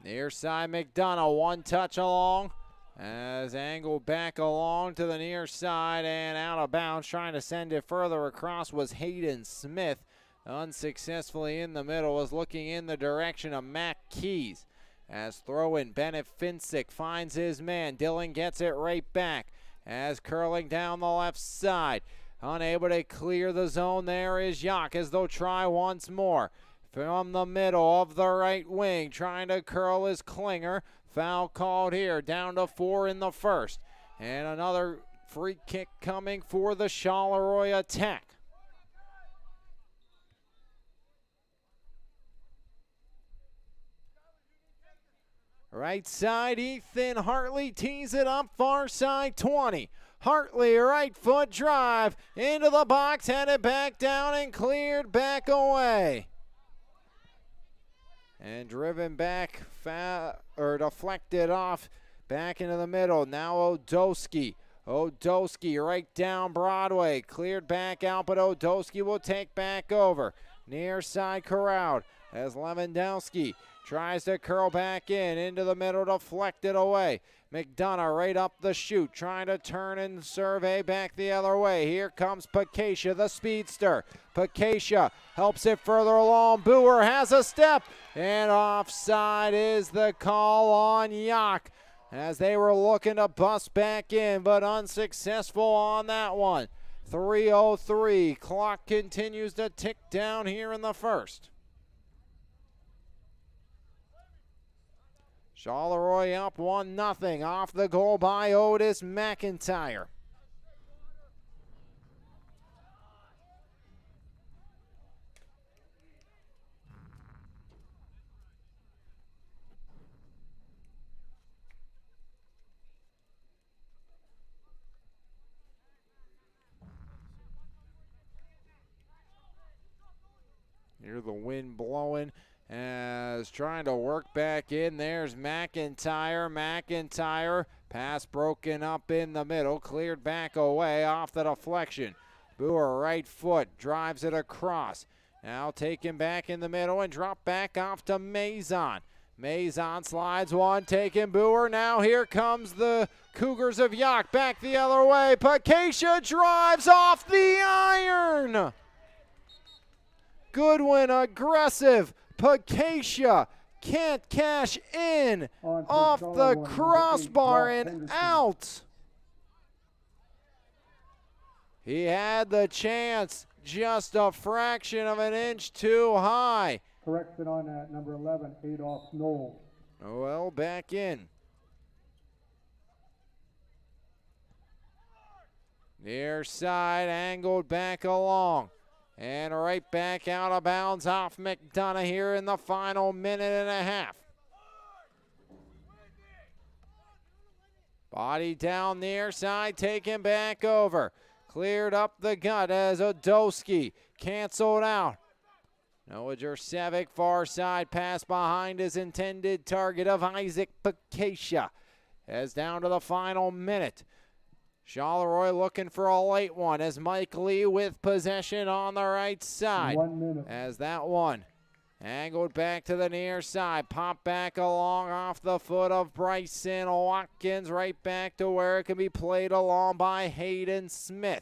Near side McDonough, one touch along. As angled back along to the near side and out of bounds. Trying to send it further across was Hayden Smith. unsuccessfully in the middle, was looking in the direction of Mac Keys. As throw-in, Bennett Finsick finds his man. Dillon gets it right back. As curling down the left side. Unable to clear the zone, there is Yough as they'll try once more. From the middle of the right wing, trying to curl his Klinger. Foul called here, down to 4 in the first. And another free kick coming for the Charleroi attack. Right side, Ethan Hartley tees it up, far side 20. Hartley, right foot drive into the box, headed back down and cleared back away. And driven back, deflected off, back into the middle. Now Odowski. Odowski right down Broadway, cleared back out, but Odowski will take back over. Near side corralled as Lewandowski tries to curl back into the middle, deflected away. McDonough right up the chute, trying to turn and survey back the other way. Here comes Pakacia, the speedster. Pakacia helps it further along. Boer has a step, and offside is the call on Yough, as they were looking to bust back in, but unsuccessful on that one. 3:03, clock continues to tick down here in the first. Charleroi up 1-0 off the goal by Otis McIntyre. Hear the wind blowing as trying to work back in. There's McIntyre. McIntyre, pass broken up in the middle, cleared back away off the deflection. Boer, right foot, drives it across. Now taken back in the middle and drop back off to Maison. Maison slides one, taking Boer. Now here comes the Cougars of Yough, back the other way. Pakacia drives off the iron. Goodwin aggressive. Pakacia can't cash in off the crossbar and out. He had the chance, just a fraction of an inch too high. Correction on that, number 11, Adolph Knoll. Well, back in. Near side, angled back along. And right back out of bounds off McDonough here in the final minute and a half. Body down near side, taken back over. Cleared up the gut as Odowski canceled out. Noah Jurcevic, far side pass behind his intended target of Isaac Pakacia. As down to the final minute. Charleroi looking for a late one as Mike Lee with possession on the right side. 1 minute. As that one angled back to the near side. Pop back along off the foot of Bryson Watkins. Right back to where it can be played along by Hayden Smith.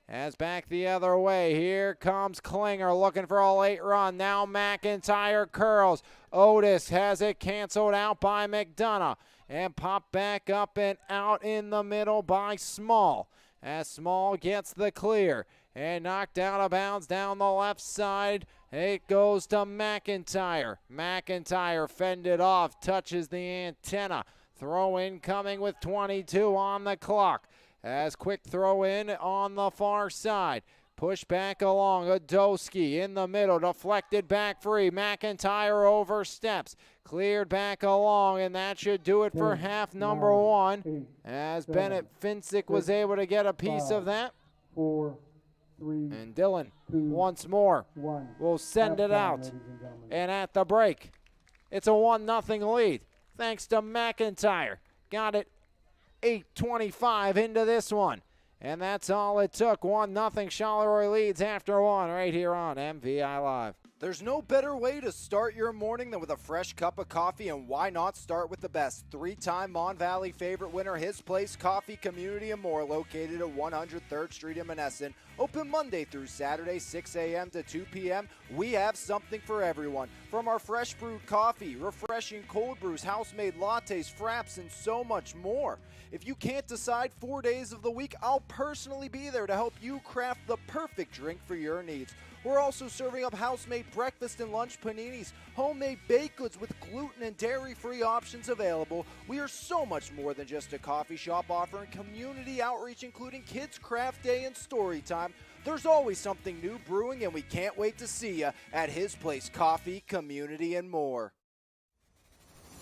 As back the other way, here comes Klinger looking for a late run. Now McIntyre curls. Otis has it canceled out by McDonough. And pop back up and out in the middle by Small. As Small gets the clear. And knocked out of bounds down the left side. It goes to McIntyre. McIntyre fended off, touches the antenna. Throw in coming with 22 on the clock. As quick throw in on the far side. Push back along. Odowski in the middle. Deflected back free. McIntyre oversteps. Cleared back along. And that should do it for half number 1. As Bennett Finsick was able to get a piece of that. 4, 3, and Dillon 2, once more 1. will send it out. And at the break, it's a 1-0 lead. Thanks to McIntyre. Got it 8:25 into this one. And that's all it took. 1-0 Charleroi leads after 1 right here on MVI Live. There's no better way to start your morning than with a fresh cup of coffee, and why not start with the best? Three-time Mon Valley favorite winner, His Place Coffee Community and More, located at 103rd Street in Monessen. Open Monday through Saturday, 6 a.m. to 2 p.m. We have something for everyone. From our fresh brewed coffee, refreshing cold brews, house-made lattes, fraps, and so much more. If you can't decide 4 days of the week, I'll personally be there to help you craft the perfect drink for your needs. We're also serving up house-made breakfast and lunch paninis, homemade baked goods with gluten and dairy-free options available. We are so much more than just a coffee shop, offering community outreach, including Kids Craft Day and Story Time. There's always something new brewing, and we can't wait to see you at His Place Coffee, Community, and More.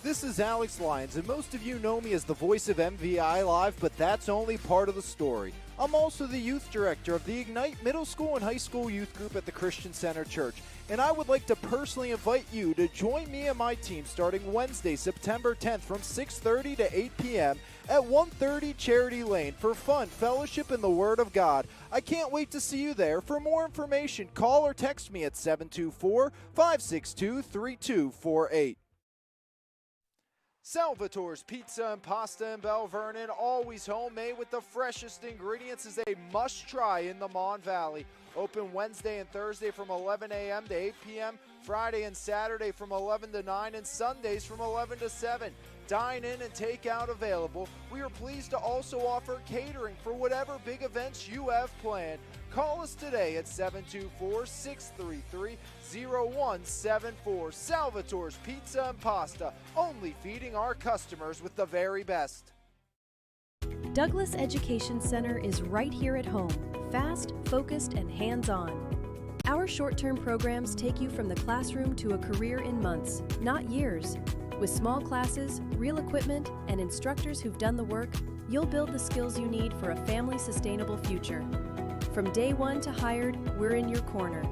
This is Alex Lyons, and most of you know me as the voice of MVI Live, but that's only part of the story. I'm also the youth director of the Ignite Middle School and High School Youth Group at the Christian Center Church, and I would like to personally invite you to join me and my team starting Wednesday, September 10th from 6:30 to 8 p.m. at 130 Charity Lane for fun, fellowship, and the Word of God. I can't wait to see you there. For more information, call or text me at 724-562-3248. Salvatore's Pizza and Pasta in Bell Vernon, always homemade with the freshest ingredients, is a must-try in the Mon Valley. Open Wednesday and Thursday from 11 a.m. to 8 p.m., Friday and Saturday from 11 to 9, and Sundays from 11 to 7. Dine in and take out available. We are pleased to also offer catering for whatever big events you have planned. Call us today at 724-633-0174. Salvatore's Pizza and Pasta, only feeding our customers with the very best. Douglas Education Center is right here at home, fast, focused, and hands-on. Our short-term programs take you from the classroom to a career in months, not years. With small classes, real equipment, and instructors who've done the work, you'll build the skills you need for a family-sustainable future. From day one to hired, we're in your corner.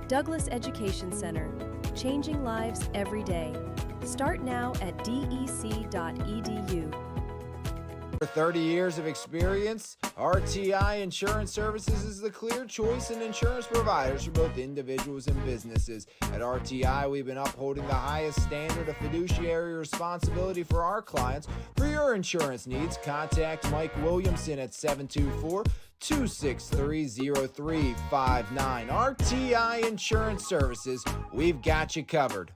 Douglas Education Center, changing lives every day. Start now at dec.edu. For 30 years of experience, RTI Insurance Services is the clear choice in insurance providers for both individuals and businesses. At RTI, we've been upholding the highest standard of fiduciary responsibility for our clients. For your insurance needs, contact Mike Williamson at 724-263-0359. RTI Insurance Services, we've got you covered.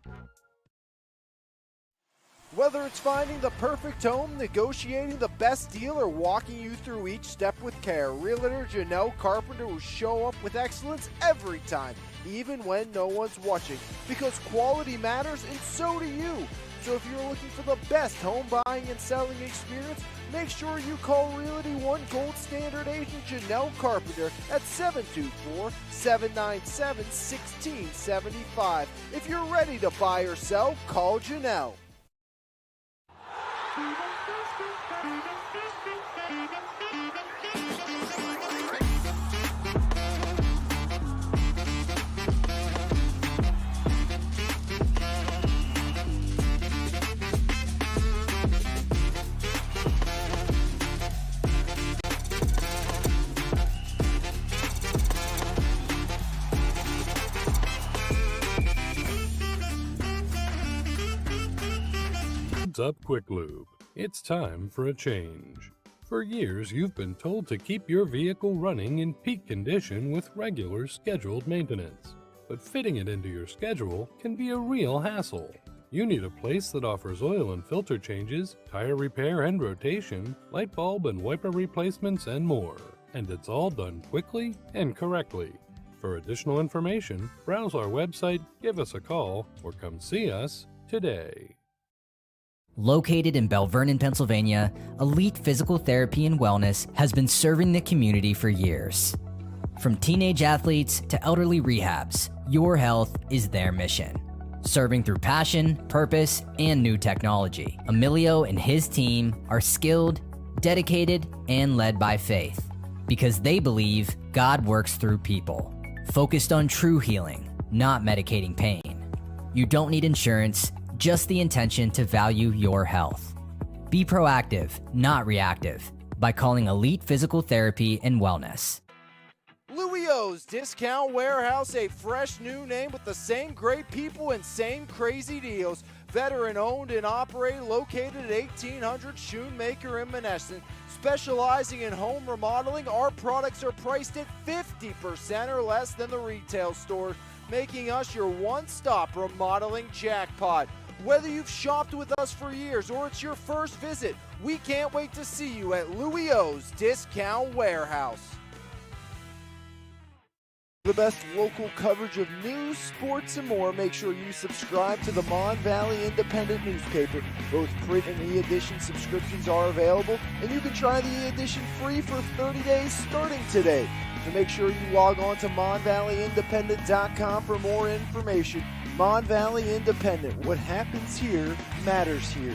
Whether it's finding the perfect home, negotiating the best deal, or walking you through each step with care, Realtor Janelle Carpenter will show up with excellence every time, even when no one's watching, because quality matters and so do you. So if you're looking for the best home buying and selling experience, make sure you call Realty One Gold Standard agent Janelle Carpenter at 724-797-1675. If you're ready to buy or sell, call Janelle. What's up, Quick Lube? It's time for a change. For years, you've been told to keep your vehicle running in peak condition with regular scheduled maintenance. But fitting it into your schedule can be a real hassle. You need a place that offers oil and filter changes, tire repair and rotation, light bulb and wiper replacements, and more. And it's all done quickly and correctly. For additional information, browse our website, give us a call, or come see us today. Located in Bell Vernon, Pennsylvania, Elite Physical Therapy and Wellness has been serving the community for years. From teenage athletes to elderly rehabs, your health is their mission. Serving through passion, purpose, and new technology, Emilio and his team are skilled, dedicated, and led by faith because they believe God works through people, focused on true healing, not medicating pain. You don't need insurance, just the intention to value your health. Be proactive, not reactive, by calling Elite Physical Therapy and Wellness. Yough Discount Warehouse, a fresh new name with the same great people and same crazy deals. Veteran owned and operated, located at 1800 Shoemaker in Monessen. Specializing in home remodeling, our products are priced at 50% or less than the retail stores, making us your one-stop remodeling jackpot. Whether you've shopped with us for years or it's your first visit, we can't wait to see you at Yough Discount Warehouse. The best local coverage of news, sports, and more. Make sure you subscribe to the Mon Valley Independent newspaper. Both print and e-edition subscriptions are available, and you can try the e-edition free for 30 days starting today. So make sure you log on to MonValleyIndependent.com for more information. Mon Valley Independent. What happens here matters here.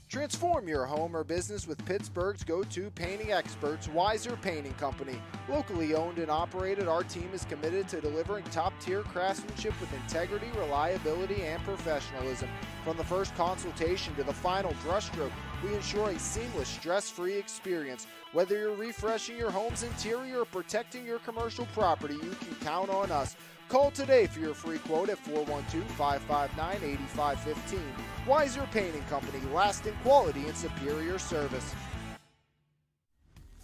Transform your home or business with Pittsburgh's go-to painting experts, Weiser Painting Company. Locally owned and operated, our team is committed to delivering top-tier craftsmanship with integrity, reliability, and professionalism. From the first consultation to the final brushstroke, we ensure a seamless, stress-free experience. Whether you're refreshing your home's interior or protecting your commercial property, you can count on us. Call today for your free quote at 412-559-8515. Weiser Painting Company, lasting quality and superior service.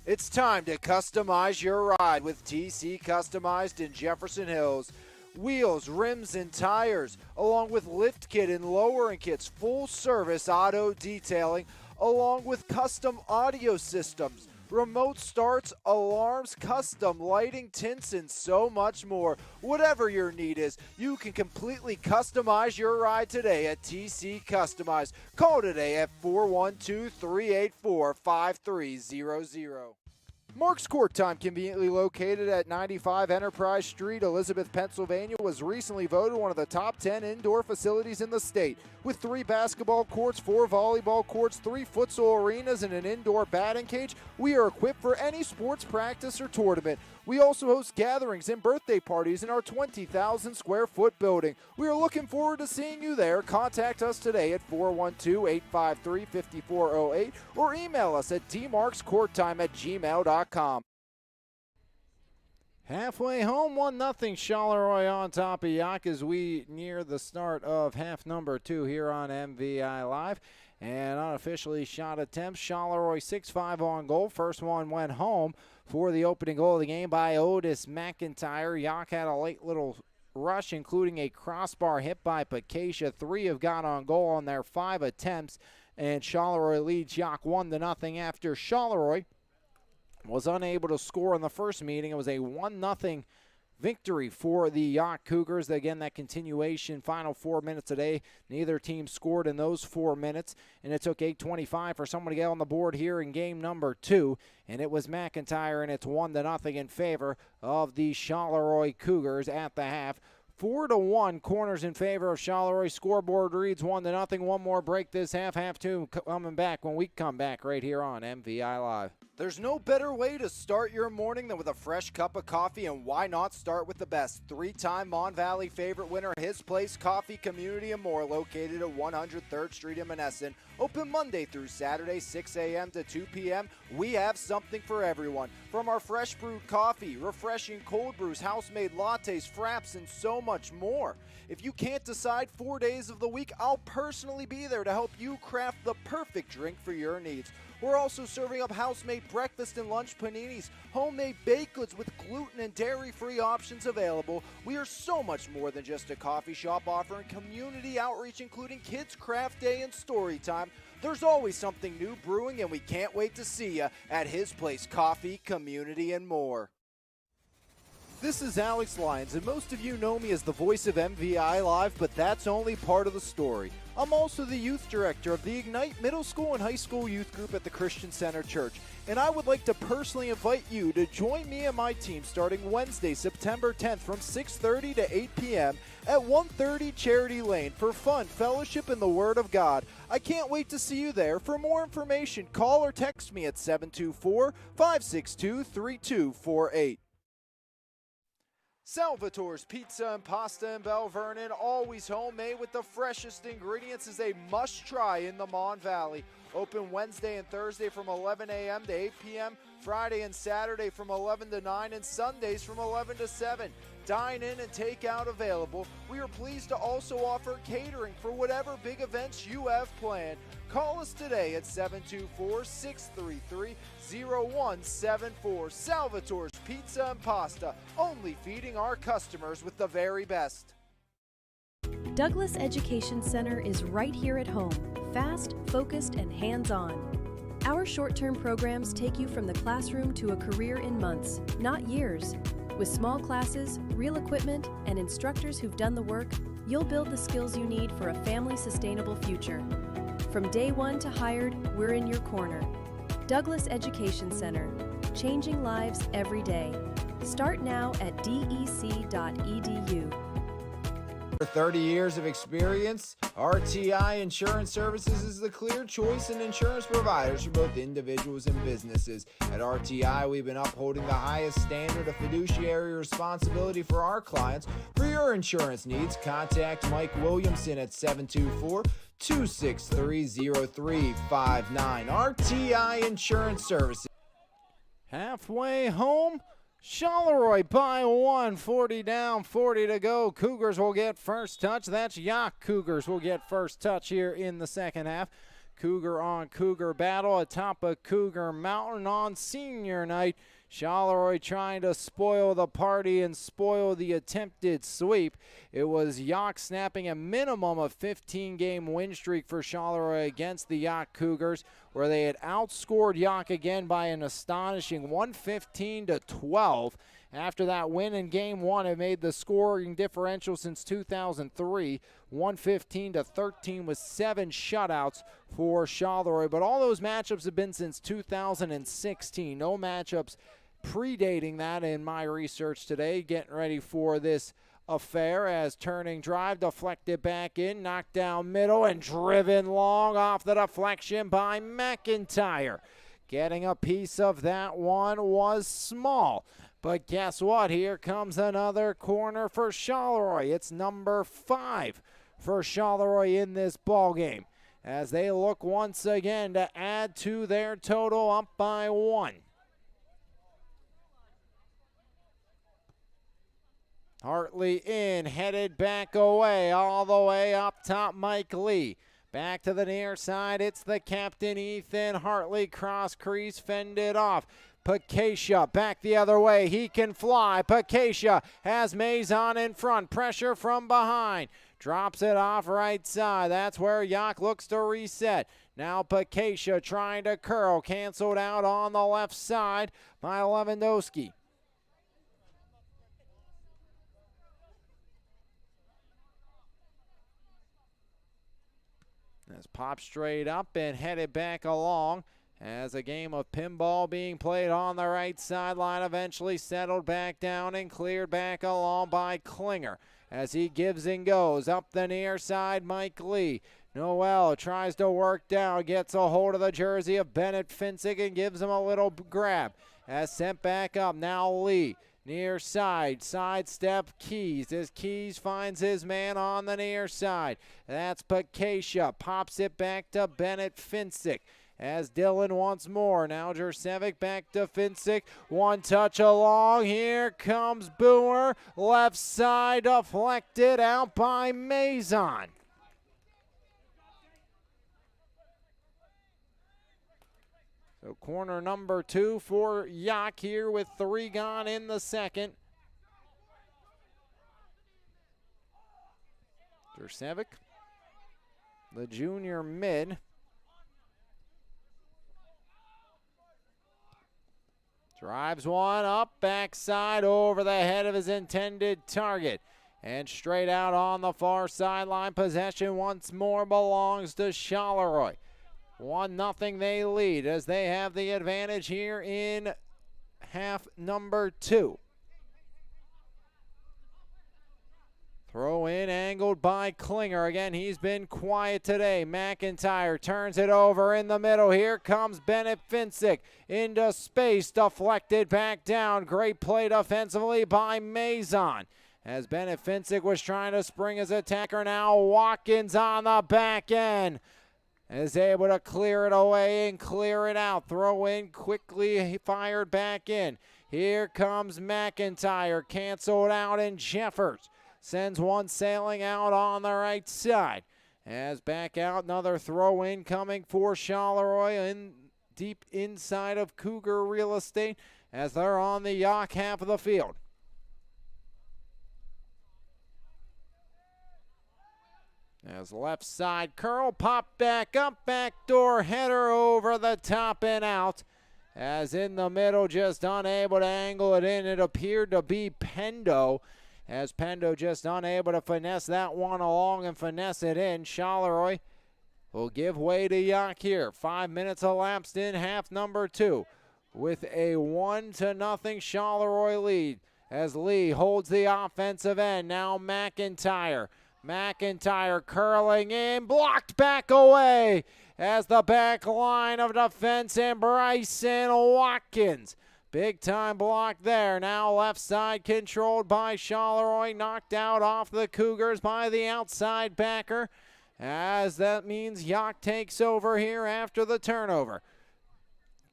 It's time to customize your ride with TC Customized in Jefferson Hills. Wheels, rims, and tires, along with lift kit and lowering kits, full service auto detailing, along with custom audio systems, remote starts, alarms, custom lighting, tints, and so much more. Whatever your need is, you can completely customize your ride today at TC Customized. Call today at 412-384-5300. Mark's Court Time, conveniently located at 95 Enterprise Street, Elizabeth, Pennsylvania, was recently voted one of the top 10 indoor facilities in the state. With 3 basketball courts, 4 volleyball courts, 3 futsal arenas, and an indoor batting cage, we are equipped for any sports practice or tournament. We also host gatherings and birthday parties in our 20,000 square foot building. We are looking forward to seeing you there. Contact us today at 412-853-5408 or email us at dmarkscourttime@gmail.com. Halfway home, 1-0 Charleroi on top of Yough as we near the start of half number 2 here on MVI Live. And unofficially shot attempts, Charleroi 6-5 on goal. First one went home for the opening goal of the game by Otis McIntyre. Yough had a late little rush, including a crossbar hit by Pakacia. 3 have got on goal on their 5 attempts, and Charleroi leads Yough 1-0 after Charleroi was unable to score in the first meeting. It was a 1-0 victory for the Yough Cougars. Again, that continuation, final 4 minutes today. Neither team scored in those 4 minutes, and it took 8:25 for someone to get on the board here in game number 2, and it was McIntyre, and it's 1-0 in favor of the Charleroi Cougars at the half. 4-1 corners in favor of Charleroi. Scoreboard reads 1-0. One more break this half. Half 2 coming back when we come back right here on MVI Live. There's no better way to start your morning than with a fresh cup of coffee, and why not start with the best? 3-time Mon Valley favorite winner, His Place Coffee, Community, and More, located at 103rd Street in Monessen. Open Monday through Saturday, 6 a.m. to 2 p.m. We have something for everyone. From our fresh brewed coffee, refreshing cold brews, house-made lattes, fraps, and so much more. If you can't decide 4 days of the week, I'll personally be there to help you craft the perfect drink for your needs. We're also serving up house-made breakfast and lunch paninis, homemade baked goods with gluten and dairy-free options available. We are so much more than just a coffee shop, offering community outreach, including Kids Craft Day and Story Time. There's always something new brewing, and we can't wait to see you at His Place Coffee, Community, and More. This is Alex Lyons, and most of you know me as the voice of MVI Live, but that's only part of the story. I'm also the youth director of the Ignite Middle School and High School Youth Group at the Christian Center Church, and I would like to personally invite you to join me and my team starting Wednesday, September 10th from 6:30 to 8 p.m. at 130 Charity Lane for fun, fellowship, and the Word of God. I can't wait to see you there. For more information, call or text me at 724-562-3248. Salvatore's Pizza and Pasta in Bell Vernon, always homemade with the freshest ingredients, is a must-try in the Mon Valley. Open Wednesday and Thursday from 11 a.m. to 8 p.m., Friday and Saturday from 11 to 9, and Sundays from 11 to 7. Dine in and take out available. We are pleased to also offer catering for whatever big events you have planned. Call us today at 724-633-0174. Salvatore's Pizza and Pasta, only feeding our customers with the very best. Douglas Education Center is right here at home, fast, focused, and hands-on. Our short-term programs take you from the classroom to a career in months, not years. With small classes, real equipment, and instructors who've done the work, you'll build the skills you need for a family-sustainable future. From day one to hired, we're in your corner. Douglas Education Center, changing lives every day. Start now at dec.edu. For 30 years of experience, RTI Insurance Services is the clear choice in insurance providers for both individuals and businesses. At RTI, we've been upholding the highest standard of fiduciary responsibility for our clients. For your insurance needs, contact Mike Williamson at 724-263-0359. RTI Insurance Services. Halfway home, Charleroi by 1, 40 down, 40 to go. Cougars will get first touch. That's Yough Cougars will get first touch here in the second half. Cougar on Cougar battle atop of Cougar Mountain on senior night. Charleroi trying to spoil the party and spoil the attempted sweep. It was Yough snapping a minimum of 15-game win streak for Charleroi against the Yough Cougars, where they had outscored Yough again by an astonishing 115-12. After that win in Game 1, it made the scoring differential since 2003, 115-13 with 7 shutouts for Charleroi. But all those matchups have been since 2016. No matchups predating that in my research today. Getting ready for this affair as turning drive, deflected back in, knocked down middle, and driven long off the deflection by McIntyre. Getting a piece of that one was small. But guess what? Here comes another corner for Charleroi. It's number 5 for Charleroi in this ballgame as they look once again to add to their total, up by 1. Hartley in, headed back away, all the way up top, Mike Lee. Back to the near side, it's the captain, Ethan Hartley, cross crease, fended off. Pakacia back the other way, he can fly. Pakacia has Maison in front, pressure from behind. Drops it off right side, that's where Yough looks to reset. Now Pakacia trying to curl, canceled out on the left side by Lewandowski. That's popped straight up and headed back along as a game of pinball being played on the right sideline, eventually settled back down and cleared back along by Klinger as he gives and goes up the near side. Mike Lee. Noel tries to work down, gets a hold of the jersey of Bennett Finsick and gives him a little grab as sent back up. Now Lee. Near side, sidestep Keys as Keys finds his man on the near side. That's Pakacia, pops it back to Bennett Finsick. As Dillon once more, now Jersevic back to Finsick, one touch along, here comes Booher, left side deflected out by Maison. So corner number 2 for Yough here with 3 gone in the second. Jersevic, the junior mid. Drives one up, backside over the head of his intended target. And straight out on the far sideline. Possession once more belongs to Charleroi. 1-0 they lead as they have the advantage here in half number 2. Throw in angled by Klinger. Again, he's been quiet today. McIntyre turns it over in the middle. Here comes Bennett Finsick into space. Deflected back down. Great play defensively by Mazon. As Bennett Finsick was trying to spring his attacker, now Watkins on the back end is able to clear it away and clear it out. Throw in quickly fired back in. Here comes McIntyre. Canceled out, and Jeffers sends one sailing out on the right side. As back out, another throw in coming for Charleroi in deep inside of Cougar real estate as they're on the Yough half of the field. As left side curl, pop back up, backdoor header over the top and out. As in the middle, just unable to angle it in. It appeared to be Pendo. As Pendo just unable to finesse that one along and finesse it in. Charleroi will give way to Yough here. 5 minutes elapsed in half number 2 with a 1-0 Charleroi lead as Lee holds the offensive end. Now McIntyre. McIntyre curling in, blocked back away as the back line of defense and Bryson Watkins. Big time block there. Now left side controlled by Charleroi, knocked out off the Cougars by the outside backer, as that means Yough takes over here after the turnover.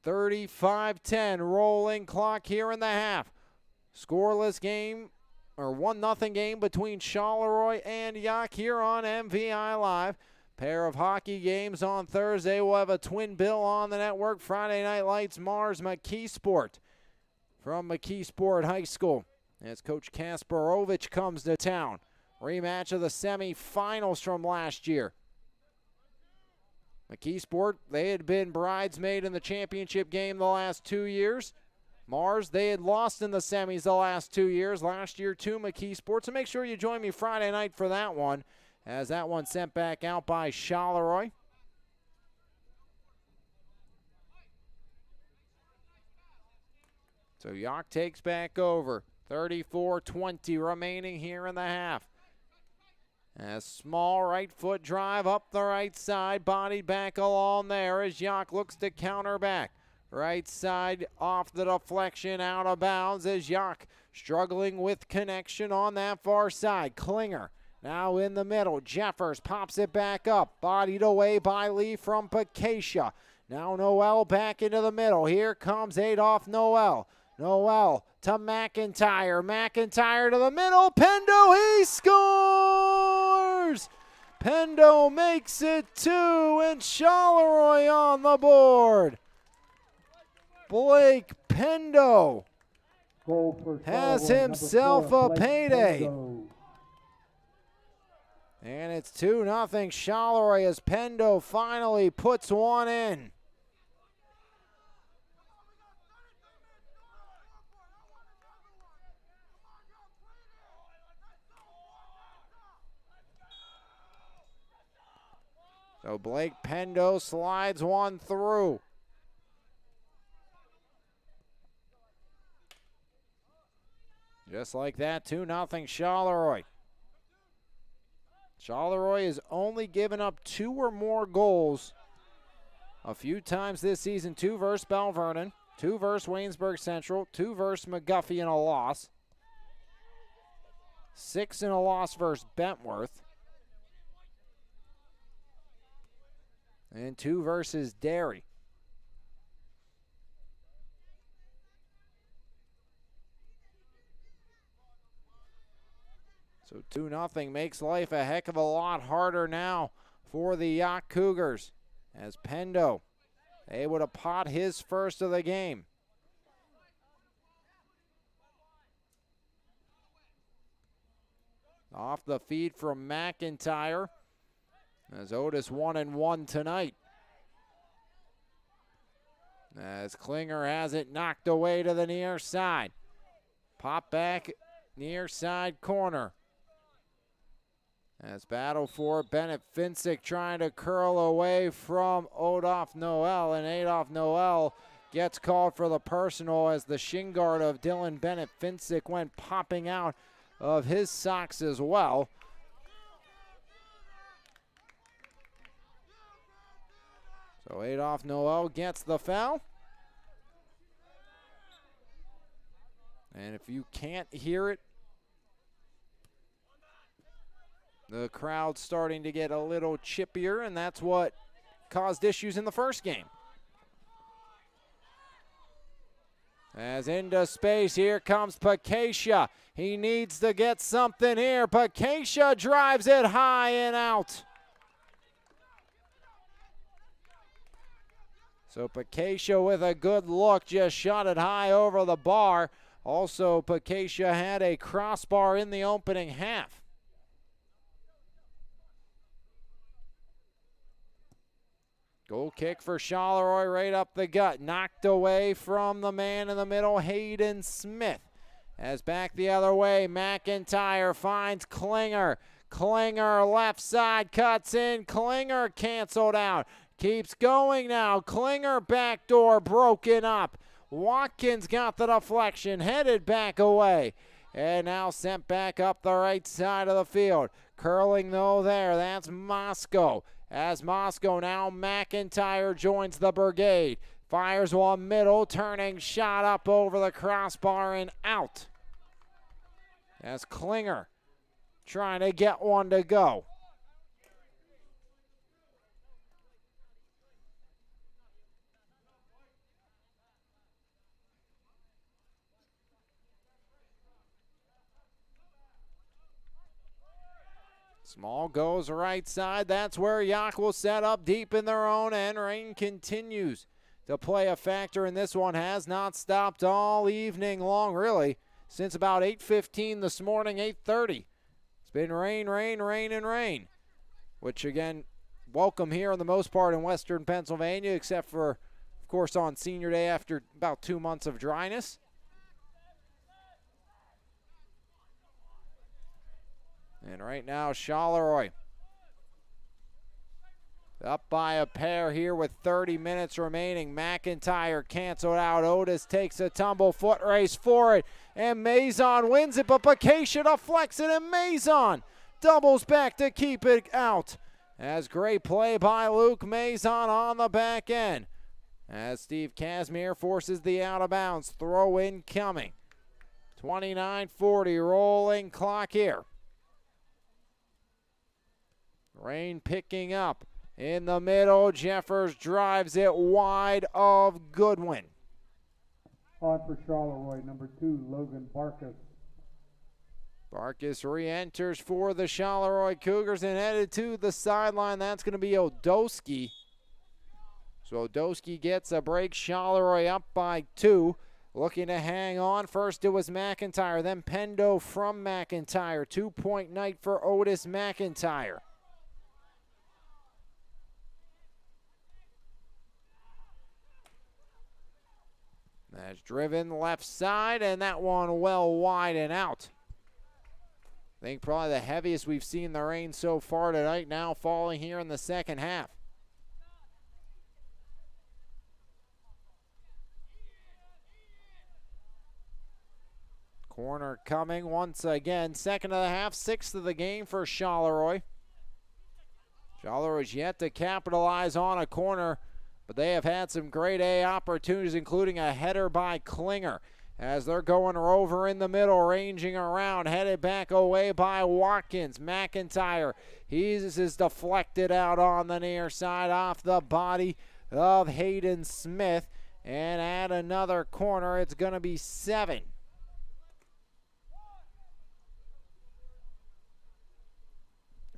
35-10 rolling clock here in the half. Scoreless game, or 1-0 game between Charleroi and Yough here on MVI Live. Pair of hockey games on Thursday. We'll have a twin bill on the network. Friday Night Lights, Mars McKeesport from McKeesport High School as Coach Kasparovich comes to town. Rematch of the semifinals from last year. McKeesport, they had been bridesmaid in the championship game the last 2 years. Mars, they had lost in the semis the last 2 years. Last year to McKeesport. So make sure you join me Friday night for that one, as that one sent back out by Charleroi. So Yough takes back over. 34-20 remaining here in the half. A small right foot drive up the right side, bodied back along there as Yough looks to counter back. Right side off the deflection, out of bounds as Yough struggling with connection on that far side. Klinger now in the middle. Jeffers pops it back up, bodied away by Lee from Picassia. Now Noel back into the middle. Here comes Adolph Noel. Noel to McIntyre. McIntyre to the middle. Pendo, he scores! Pendo makes it 2, and Charleroi on the board. Blake Pendo has himself a payday. And it's 2-0 Charleroi as Pendo finally puts one in. So Blake Pendo slides one through. Just like that, 2-0 Charleroi. Charleroi has only given up 2 or more goals a few times this season. 2 versus Bell Vernon, 2 versus Waynesburg Central, 2 versus McGuffey in a loss, 6 in a loss versus Bentworth, and 2 versus Derry. So 2-0 makes life a heck of a lot harder now for the Yough Cougars as Pendo able to pot his first of the game. Off the feed from McIntyre as Otis 1-1 tonight. As Klinger has it knocked away to the near side. Pop back near side corner. As battle for Bennett Finsick trying to curl away from Adolph Noel, and Adolph Noel gets called for the personal as the shin guard of Dylan Bennett Finsick went popping out of his socks as well. So Adolphe Noel gets the foul. And if you can't hear it, the crowd's starting to get a little chippier, and that's what caused issues in the first game. As into space, here comes Pakacia. He needs to get something here. Pakacia drives it high and out. So Pakacia with a good look, just shot it high over the bar. Also, Pakacia had a crossbar in the opening half. Goal kick for Charleroi right up the gut. Knocked away from the man in the middle, Hayden Smith. As back the other way, McIntyre finds Klinger. Klinger left side cuts in. Klinger canceled out. Keeps going now. Klinger backdoor broken up. Watkins got the deflection, headed back away. And now sent back up the right side of the field. Curling though there, that's Moscow. As Moscow now, McIntyre joins the brigade. Fires one middle, turning shot up over the crossbar and out. As Klinger trying to get one to go. Small goes right side. That's where Yough will set up deep in their own end. Rain continues to play a factor in this one. Has not stopped all evening long, really, since about 8:15 this morning, 8:30. It's been rain, rain, rain, and rain, which, again, welcome here on the most part in western Pennsylvania, except for, of course, on Senior Day after about 2 months of dryness. And right now, Charleroi up by a pair here with 30 minutes remaining. McIntyre canceled out. Otis takes a tumble, foot race for it, and Maison wins it, but Pakacia deflects it, and Maison doubles back to keep it out. As great play by Luke Maison on the back end. As Steve Casimir forces the out of bounds. Throw in coming. 29:40 rolling clock here. Rain picking up in the middle. Jeffers drives it wide of Goodwin. On for Charleroi, number 2, Logan Barkas. Barkas re-enters for the Charleroi Cougars and headed to the sideline. That's going to be Odoski. So Odoski gets a break. Charleroi up by 2. Looking to hang on. First it was McIntyre, then Pendo from McIntyre. 2-point night for Otis McIntyre. That's driven left side, and that one well wide and out. I think probably the heaviest we've seen the rain so far tonight, now falling here in the second half. Corner coming once again. Second of the half, 6th of the game for Charleroi. Charleroi's yet to capitalize on a corner, but they have had some grade A opportunities, including a header by Klinger. As they're going over in the middle, ranging around, headed back away by Watkins. McIntyre, he's is deflected out on the near side off the body of Hayden Smith. And at another corner, it's going to be 7.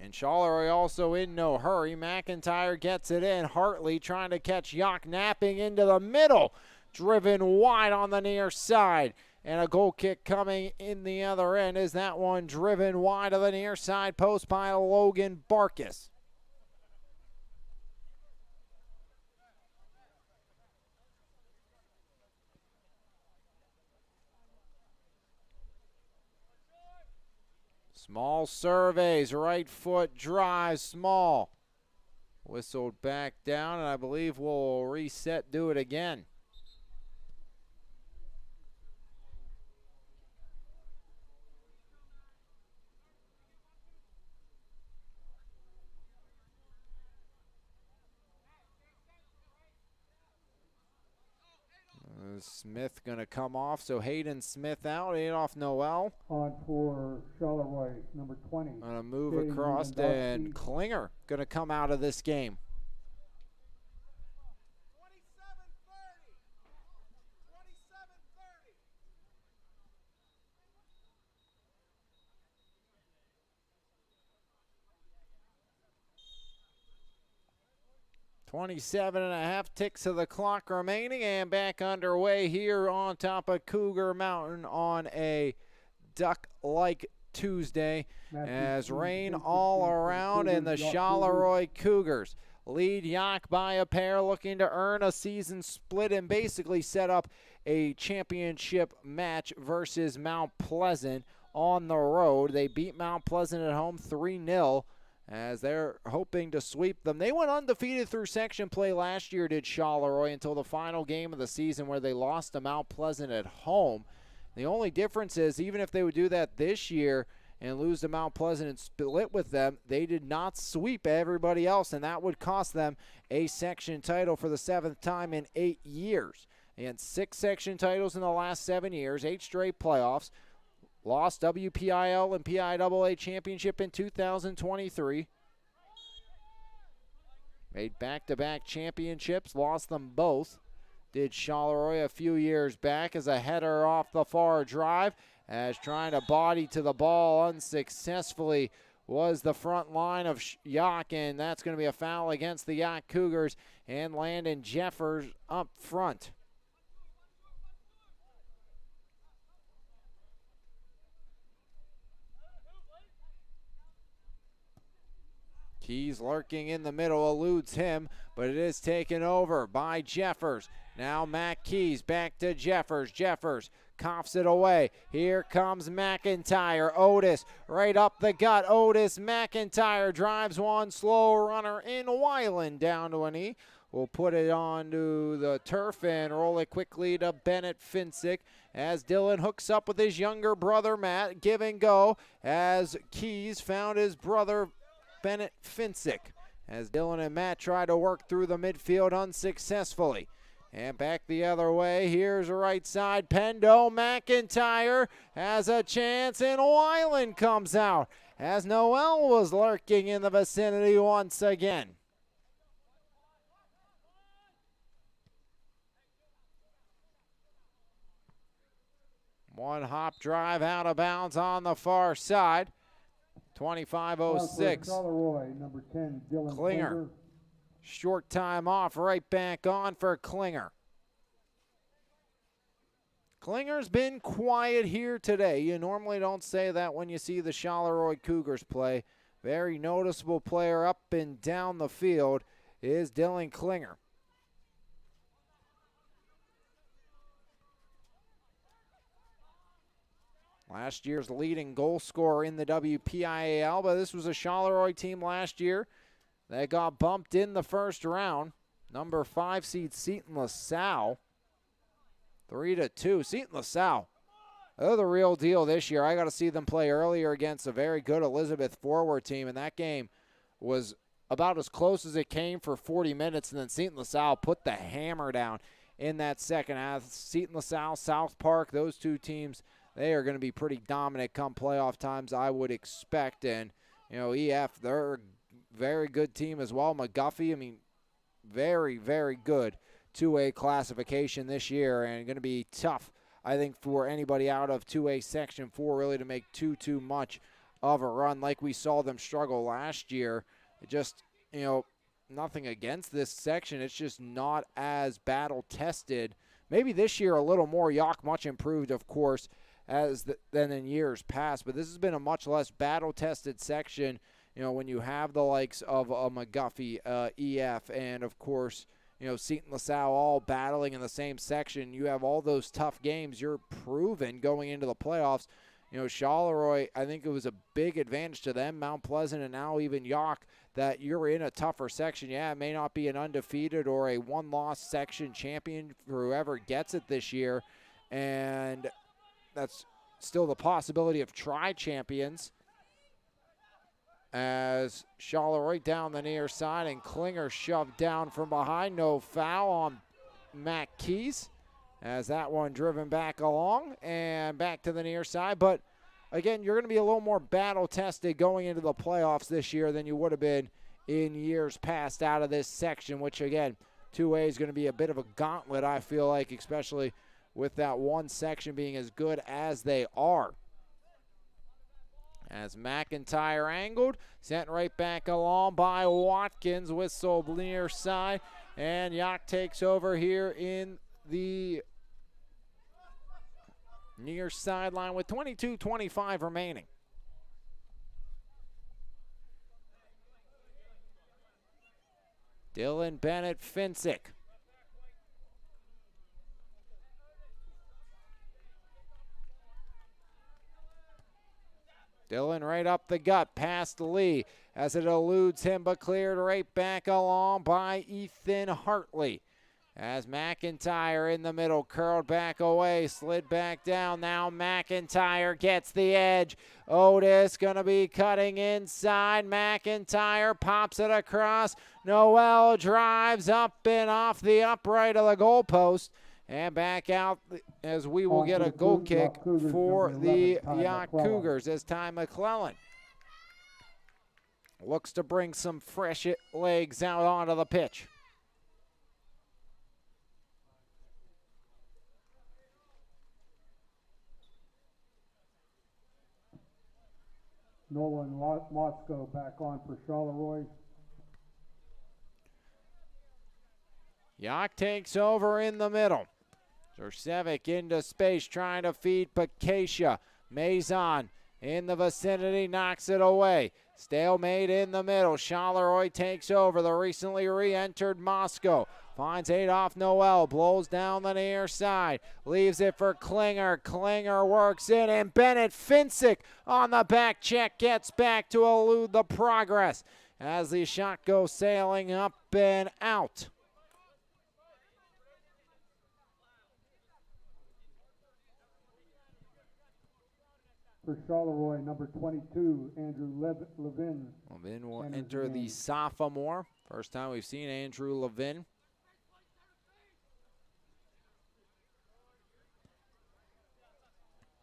And Charleroi also in no hurry. McIntyre gets it in. Hartley trying to catch Yough, napping into the middle. Driven wide on the near side. And a goal kick coming in the other end. Is that one driven wide of the near side post by Logan Barkas. Small surveys, right foot drives, Small. Whistled back down, and I believe we'll reset, do it again. Smith going to come off, so Hayden Smith out, Adolph Noel. On for Charleroi, number 20. Going to move Jay across, Lewandowski. and Klinger going to come out of this game. 27 and a half ticks of the clock remaining, and back underway here on top of Cougar Mountain on a duck-like Tuesday as rain all around, and the Charleroi Cougars lead Yough by a pair, looking to earn a season split and basically set up a championship match versus Mount Pleasant on the road. They beat Mount Pleasant at home 3-0. As they're hoping to sweep them. They went undefeated through section play last year, did Charleroi, until the final game of the season where they lost to Mount Pleasant at home. The only difference is, even if they would do that this year and lose to Mount Pleasant and split with them, they did not sweep everybody else, and that would cost them a section title for the 7th time in 8 years. They had 6 section titles in the last 7 years, 8 straight playoffs. Lost WPIL and PIAA championship in 2023. Made back-to-back championships, lost them both. Did Charleroi a few years back as a header off the far drive, as trying to body to the ball unsuccessfully was the front line of Yough, and that's going to be a foul against the Yough Cougars, and Landon Jeffers up front. Keys lurking in the middle, eludes him, but it is taken over by Jeffers. Now Matt Keys back to Jeffers. Jeffers coughs it away. Here comes McIntyre. Otis right up the gut. Otis McIntyre drives one slow runner in Weiland down to a knee. We'll put it onto the turf and roll it quickly to Bennett Finsick as Dylan hooks up with his younger brother Matt. Give and go as Keys found his brother Bennett Finsick as Dylan and Matt try to work through the midfield unsuccessfully. And back the other way, here's the right side, Pendo. McIntyre has a chance, and Weiland comes out as Noel was lurking in the vicinity once again. One hop drive out of bounds on the far side. 25:06. Charleroi, number 10, Dylan Klinger. Short time off, right back on for Klinger. Klinger's been quiet here today. You normally don't say that when you see the Charleroi Cougars play. Very noticeable player up and down the field is Dylan Klinger. Last year's leading goal scorer in the WPIAL, but this was a Charleroi team last year that got bumped in the first round. Number 5 seed Seton LaSalle, 3-2. Seton LaSalle, they're the real deal this year. I got to see them play earlier against a very good Elizabeth forward team, and that game was about as close as it came for 40 minutes, and then Seton LaSalle put the hammer down in that second half. Seton LaSalle, South Park, those two teams, they are going to be pretty dominant come playoff times, I would expect. And, you know, EF, they're a very good team as well. McGuffey, I mean, very, very good 2A classification this year, and going to be tough, I think, for anybody out of 2A Section 4 really to make too much of a run like we saw them struggle last year. It just, you know, nothing against this section. It's just not as battle-tested. Maybe this year a little more. Yough much improved, of course, than in years past, but this has been a much less battle-tested section, you know, when you have the likes of McGuffey, EF, and, of course, you know, Seton LaSalle all battling in the same section. You have all those tough games. You're proven going into the playoffs. You know, Charleroi, I think it was a big advantage to them, Mount Pleasant, and now even Yough, that you're in a tougher section. Yeah, it may not be an undefeated or a one-loss section champion for whoever gets it this year, and that's still the possibility of tri-champions as Charleroi down the near side and Klinger shoved down from behind. No foul on Matt Keys. as that one driven back along and back to the near side. But again, you're going to be a little more battle tested going into the playoffs this year than you would have been in years past out of this section, which again, 2A is going to be a bit of a gauntlet, I feel like, especially with that one section being as good as they are. As McIntyre angled, sent right back along by Watkins, whistle near side, and Yough takes over here in the near sideline with 22:25 remaining. Dylan Bennett Finsick. Dylan right up the gut, past Lee as it eludes him, but cleared right back along by Ethan Hartley. As McIntyre in the middle, curled back away, slid back down. Now McIntyre gets the edge. Otis gonna be cutting inside. McIntyre pops it across. Noel drives up and off the upright of the goalpost. And back out as we will get a goal kick for the Yough Cougars as Ty McClellan looks to bring some fresh legs out onto the pitch. Nolan Moscow back on for Charleroi. Yough takes over in the middle. Zersevic into space trying to feed Pakacia. Mazon in the vicinity knocks it away. Stalemate in the middle. Charleroi takes over. The recently re-entered Moscow finds Adolph Noel. Blows down the near side. Leaves it for Klinger. Klinger works in, and Bennett Finsick on the back check gets back to elude the progress as the shot goes sailing up and out. For Charleroi, number 22, Andrew Levin. Levin will enter the sophomore. First time we've seen Andrew Levin.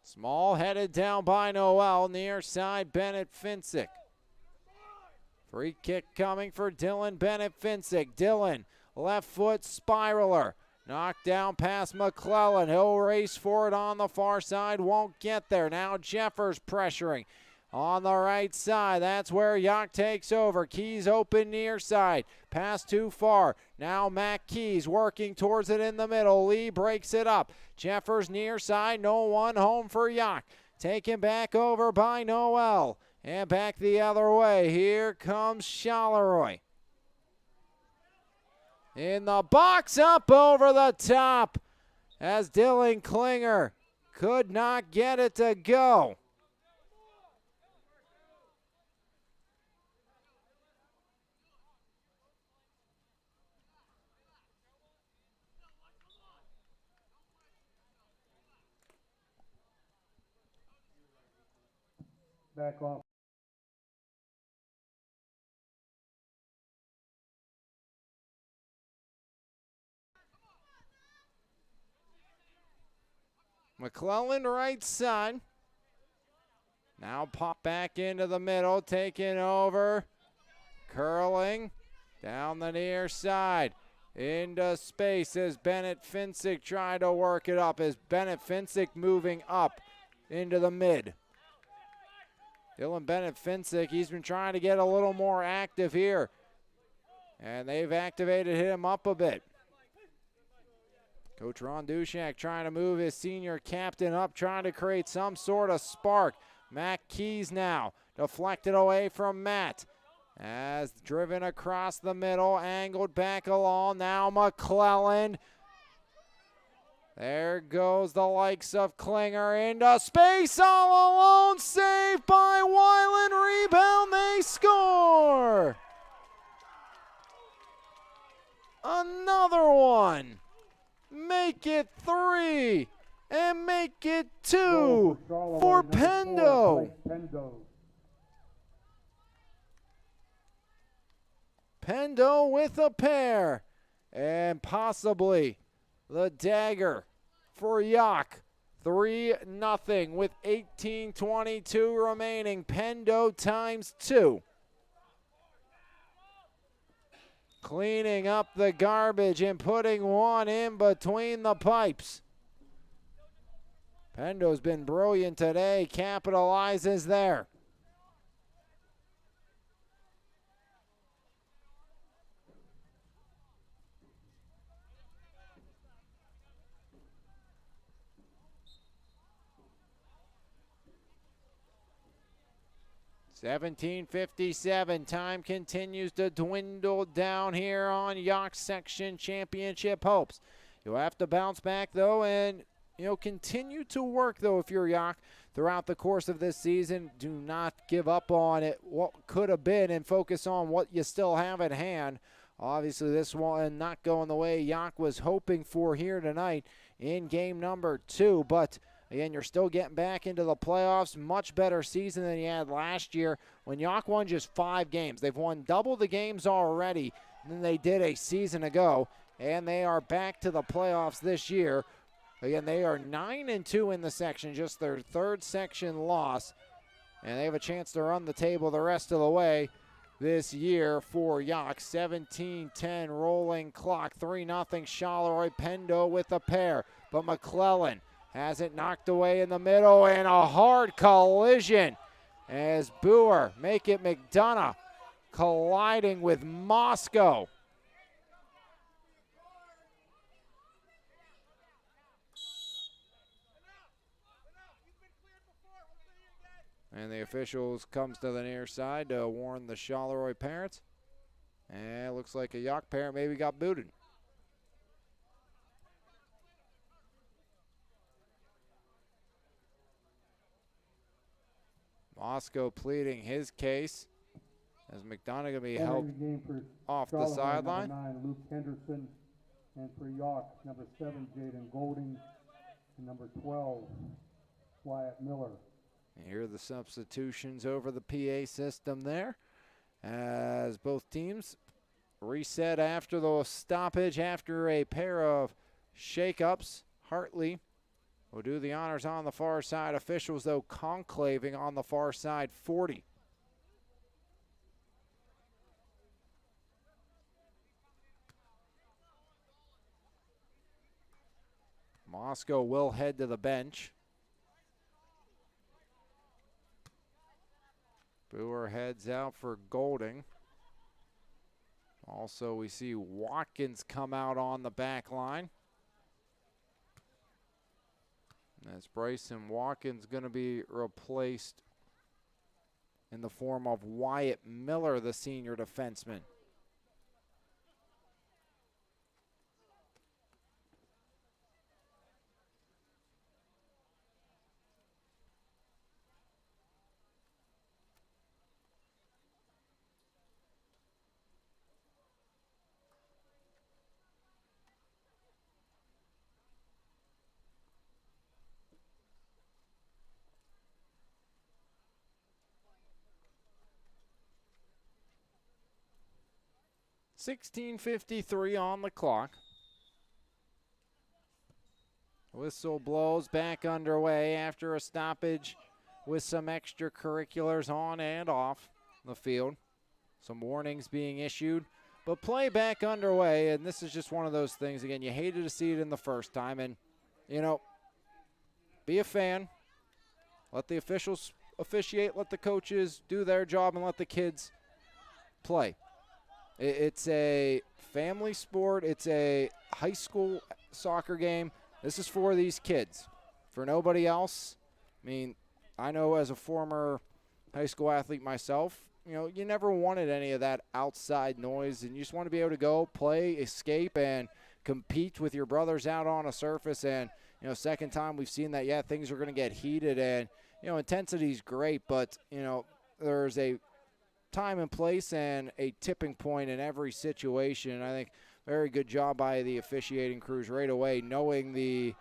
Small headed down by Noel. Near side, Bennett Finsick. Free kick coming for Dylan Bennett Finsick. Dylan, left foot spiraler. Knocked down past McClellan. He'll race for it on the far side. Won't get there. Now Jeffers pressuring on the right side. That's where Yough takes over. Keys open near side. Pass too far. Now Matt Keys working towards it in the middle. Lee breaks it up. Jeffers near side. No one home for Yough. Taken back over by Noel. And back the other way. Here comes Charleroi. In the box, up over the top as Dylan Klinger could not get it to go. Back off. McClellan right side. Now pop back into the middle, taking over. Curling down the near side. Into space as Bennett Finsick tried to work it up. As Bennett Finsick moving up into the mid. Dylan Bennett Finsick, he's been trying to get a little more active here. And they've activated him up a bit. Coach Ron Dushak trying to move his senior captain up, trying to create some sort of spark. Matt Keys now deflected away from Matt. As driven across the middle, angled back along. Now McClellan. There goes the likes of Klinger into space all alone. Saved by Weiland. Rebound, they score. Another one. Make it 3 and make it 2 for Pendo. Pendo with a pair and possibly the dagger for Yough. 3-0 with 18:22 remaining. Pendo times 2. Cleaning up the garbage and putting one in between the pipes. Pendo's been brilliant today, capitalizes there. $17:57. Time continues to dwindle down here on Yough Section Championship hopes. You'll have to bounce back, though, and continue to work, though, if you're Yough throughout the course of this season. Do not give up on it, what could have been, and focus on what you still have at hand. Obviously, this one not going the way Yough was hoping for here tonight in game number 2, but again, you're still getting back into the playoffs. Much better season than you had last year when Yough won just 5 games. They've won double the games already than they did a season ago, and they are back to the playoffs this year. Again, they are 9-2 in the section, just their 3rd section loss, and they have a chance to run the table the rest of the way this year for Yough. 17-10 rolling clock, 3-0 Charleroi. Pendo with a pair, but McClellan has it knocked away in the middle, and a hard collision as Boer make it McDonough colliding with Moscow. And the officials comes to the near side to warn the Charleroi parents. And it looks like a Yough parent maybe got booted. Moscow pleading his case as McDonough going to be held off the sideline. Number 9, Luke Henderson, and for Yough, number 7, Jaden Golding, and number 12, Wyatt Miller. And here are the substitutions over the PA system there as both teams reset after the stoppage after a pair of shakeups. Hartley will do the honors on the far side. Officials, though, conclaving on the far side, 40. Moscow will head to the bench. Boer heads out for Golding. Also, we see Watkins come out on the back line. As Bryson Watkins going to be replaced in the form of Wyatt Miller, the senior defenseman. $16:53 on the clock. Whistle blows, back underway after a stoppage with some extracurriculars on and off the field. Some warnings being issued, but play back underway, and this is just one of those things. Again, you hated to see it in the first time, and, be a fan. Let the officials officiate, let the coaches do their job, and let the kids play. It's a family sport. It's a high school soccer game. This is for these kids, for nobody else. I mean, I know as a former high school athlete myself, you never wanted any of that outside noise, and you just want to be able to go play, escape, and compete with your brothers out on a surface. And, second time we've seen that, yeah, things are going to get heated, and, intensity is great, but, there's a time and place and a tipping point in every situation. And I think very good job by the officiating crews right away, knowing the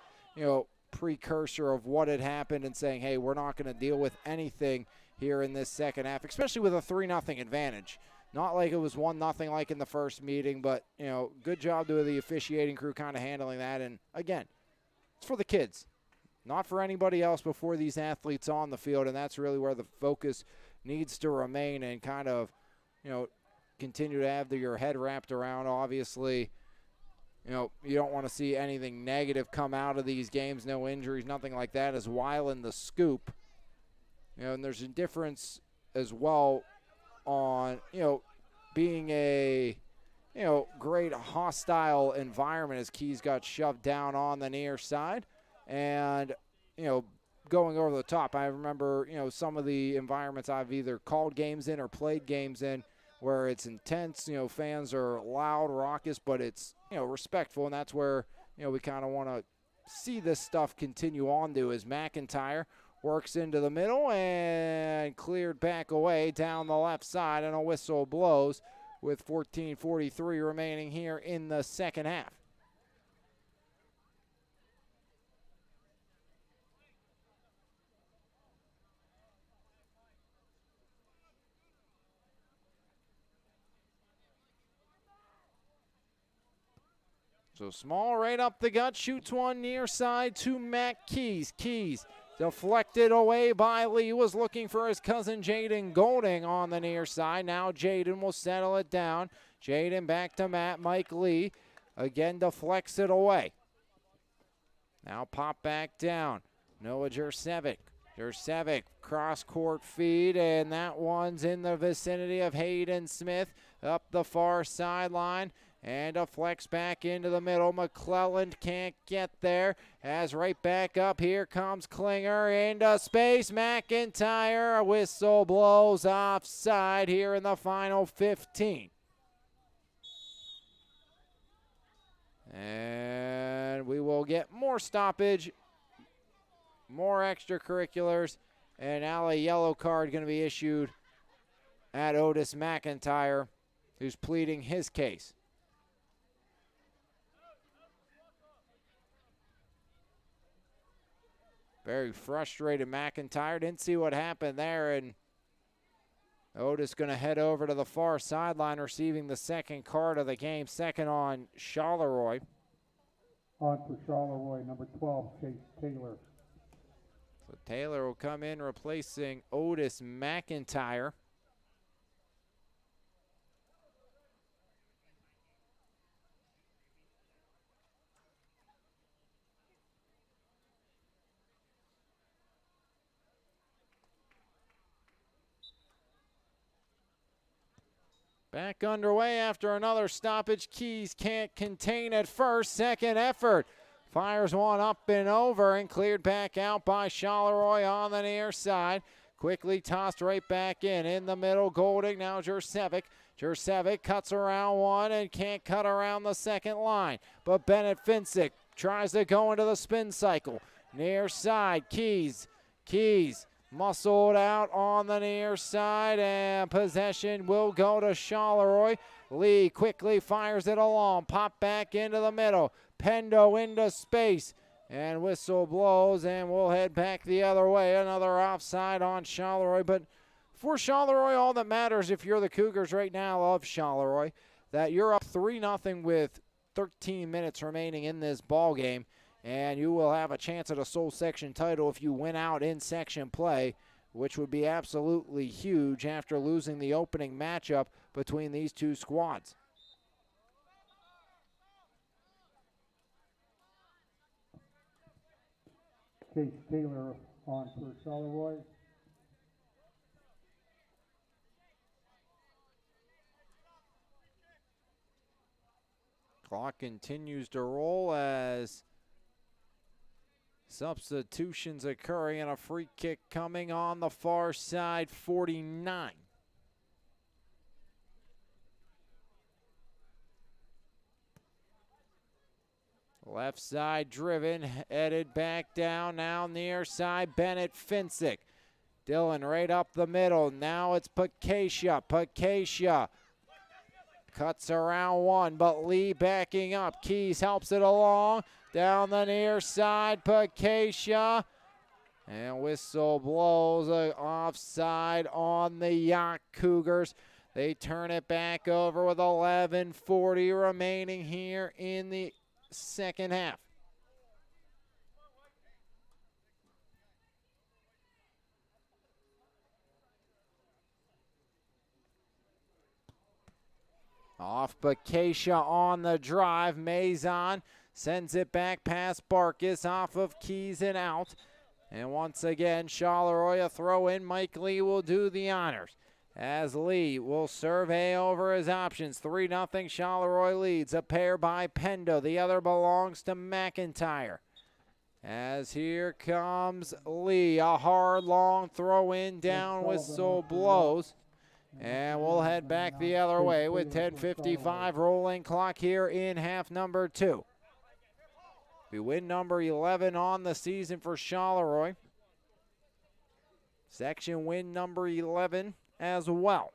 precursor of what had happened and saying, hey, we're not going to deal with anything here in this second half, especially with a 3-0 advantage. Not like it was 1-0 like in the first meeting, but good job to the officiating crew kind of handling that. And again, it's for the kids, not for anybody else before these athletes on the field, and that's really where the focus needs to remain and kind of, continue to have your head wrapped around. Obviously, you don't want to see anything negative come out of these games, no injuries, nothing like that, as while in the scoop. And there's a difference as well on, being a, great hostile environment as Keys got shoved down on the near side and, going over the top. I remember, some of the environments I've either called games in or played games in where it's intense, fans are loud, raucous, but it's, respectful, and that's where, we kind of want to see this stuff continue on to as McIntyre works into the middle and cleared back away down the left side, and a whistle blows with 14:43 remaining here in the second half. So Small right up the gut, shoots one near side to Matt Keys. Keys deflected away by Lee, was looking for his cousin Jaden Golding on the near side. Now Jaden will settle it down. Jaden back to Matt. Mike Lee again deflects it away. Now pop back down. Noah Jurcevic. Jurcevic cross-court feed, and that one's in the vicinity of Hayden Smith up the far sideline. And a flex back into the middle. McClelland can't get there. As right back up, here comes Klinger into space. McIntyre, a whistle blows offside here in the final 15. And we will get more stoppage, more extracurriculars, and now a yellow card going to be issued at Otis McIntyre, who's pleading his case. Very frustrated McIntyre. Didn't see what happened there, and Otis going to head over to the far sideline, receiving the second card of the game. Second on Charleroi. On for Charleroi, number 12, Chase Taylor. So Taylor will come in replacing Otis McIntyre. Back underway after another stoppage. Keys can't contain at first. Second effort. Fires one up and over and cleared back out by Charleroi on the near side. Quickly tossed right back in the middle. Golding, now Jurcevic. Jurcevic cuts around one and can't cut around the second line. But Bennett Finsick tries to go into the spin cycle. Near side, Keys muscled out on the near side, and possession will go to Charleroi. Lee quickly fires it along. Pop back into the middle. Pendo into space. And whistle blows, and we'll head back the other way. Another offside on Charleroi. But for Charleroi, all that matters if you're the Cougars right now of Charleroi, that you're up 3-0 with 13 minutes remaining in this ball game. And you will have a chance at a sole section title if you win out in section play, which would be absolutely huge after losing the opening matchup between these two squads. Chase Taylor on for Charleroi. Clock continues to roll as substitutions occurring and a free kick coming on the far side, 49. Left side driven, headed back down, now near side, Bennett Finsick. Dylan right up the middle, now it's Pakacia. Pakacia cuts around one, but Lee backing up. Keys helps it along. Down the near side, Pakacia. And whistle blows offside on the Yough Cougars. They turn it back over with 11:40 remaining here in the second half. Off Bacacia on the drive. Mazon sends it back past Barkus, off of Keys and out. And once again, Charleroi a throw in. Mike Lee will do the honors, as Lee will survey over his options. 3-0 Charleroi leads. A pair by Pendo. The other belongs to McIntyre. As here comes Lee. A hard, long throw in. Down whistle blows. And we'll head back the other way with 10:55 rolling clock here in half number 2. We win number 11 on the season for Charleroi. Section win number 11 as well.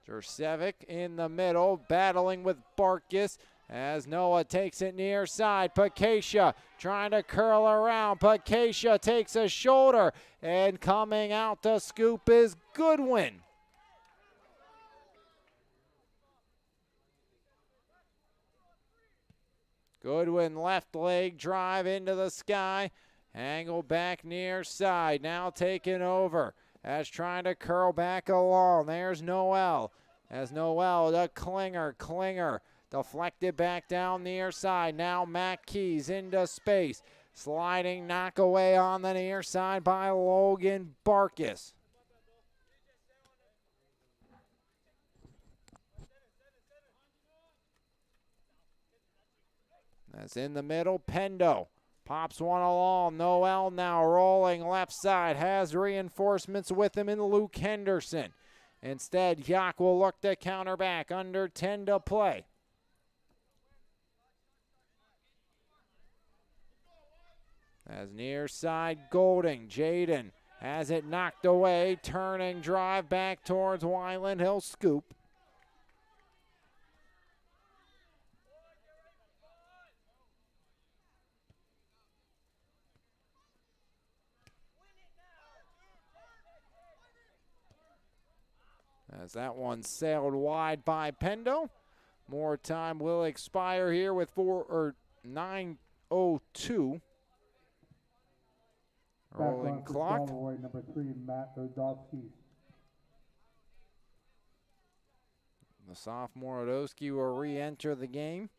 Jurcevic in the middle, battling with Barkus as Noah takes it near side. Bacacia trying to curl around. Bacacia takes a shoulder, and coming out to scoop is Goodwin. Goodwin left leg drive into the sky. Angle back near side. Now taken over as trying to curl back along. There's Noel. As Noel to Klinger. Klinger deflected back down near side. Now Matt Keys into space. Sliding knock away on the near side by Logan Barkus. That's in the middle. Pendo pops one along. Noel now rolling left side. Has reinforcements with him in Luke Henderson. Instead, Yough will look to counter back. Under 10 to play. As near side Golding. Jaden has it knocked away. Turning drive back towards Wyland. He'll scoop. As that one sailed wide by Pendo. More time will expire here with 9:02. Rolling clock. Number 3, Matt Odowski. The sophomore Odowski will re-enter the game.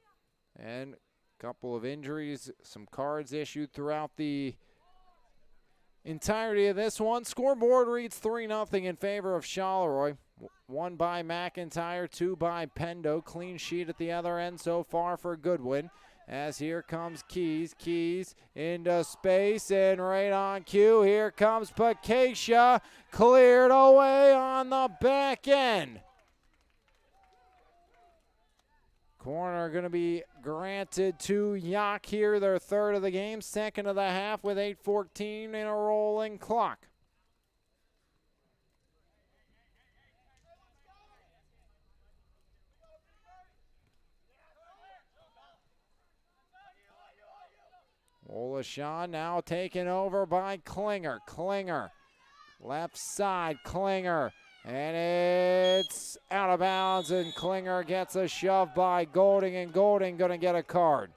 And a couple of injuries, some cards issued throughout the entirety of this one. Scoreboard reads 3-0 in favor of Charleroi. 1 by McIntyre, 2 by Pendo. Clean sheet at the other end so far for Goodwin. As here comes Keys. Keys into space and right on cue. Here comes Bacacia. Cleared away on the back end. Corner going to be granted to Yough here, their third of the game, second of the half with 8:14 in a rolling clock. Olashaw now taken over by Klinger. Klinger, left side, Klinger. And it's out of bounds, and Klinger gets a shove by Golding, and Golding going to get a card.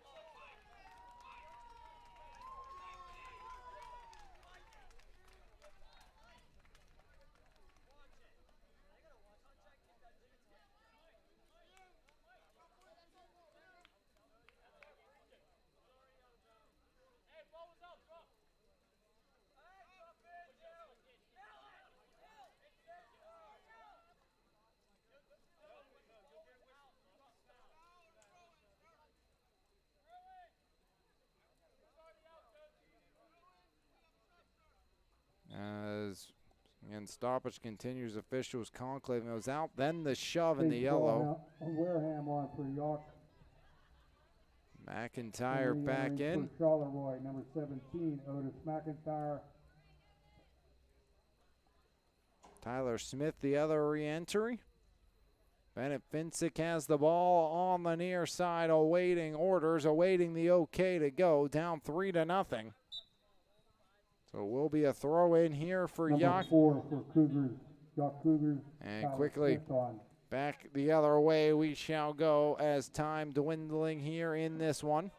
As again, stoppage continues. Officials conclave. It was out, then the shove in the yellow. Wareham on for Yough. McIntyre back in. For Charleroi, number 17, Otis McIntyre. Tyler Smith, the other re-entry. Bennett Finsick has the ball on the near side, awaiting orders, awaiting the okay to go. Down 3-0. So it will be a throw in here for Number Yough. 4 for Cougars, Yough Cougars. And quickly back the other way we shall go as time dwindling here in this one.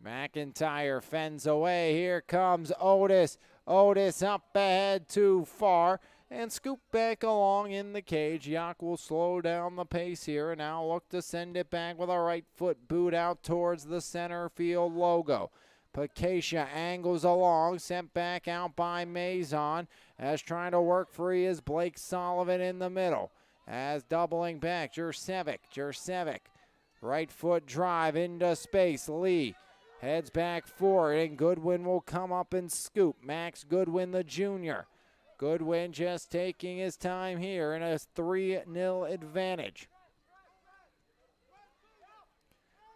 McIntyre fends away. Here comes Otis. Otis up ahead too far and scoop back along in the cage. Yough will slow down the pace here and now look to send it back with a right foot boot out towards the center field logo. Pakacia angles along, sent back out by Mazon. As trying to work free is Blake Sullivan in the middle. As doubling back, Jurcevic. Right foot drive into space. Lee heads back forward, and Goodwin will come up and scoop. Max Goodwin, the junior. Goodwin just taking his time here in a 3-0 advantage.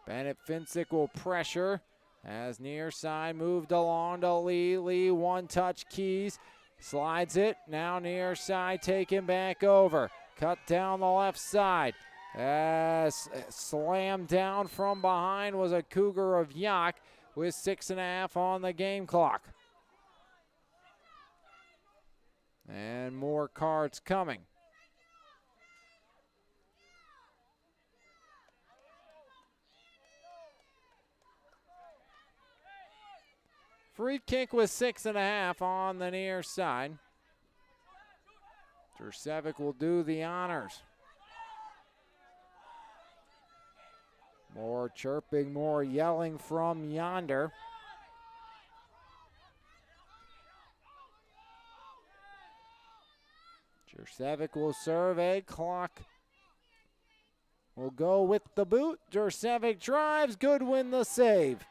Bennett Finsick will pressure as near side moved along to Lee. Lee one-touch Keys. Slides it. Now near side taken back over. Cut down the left side. As slammed down from behind was a Cougar of Yough with 6.5 on the game clock. And more cards coming. Free kick with 6.5 on the near side. Jurcevic will do the honors. More chirping, more yelling from yonder. Jurcevic will serve. A clock will go with the boot. Jurcevic drives. Goodwin the save.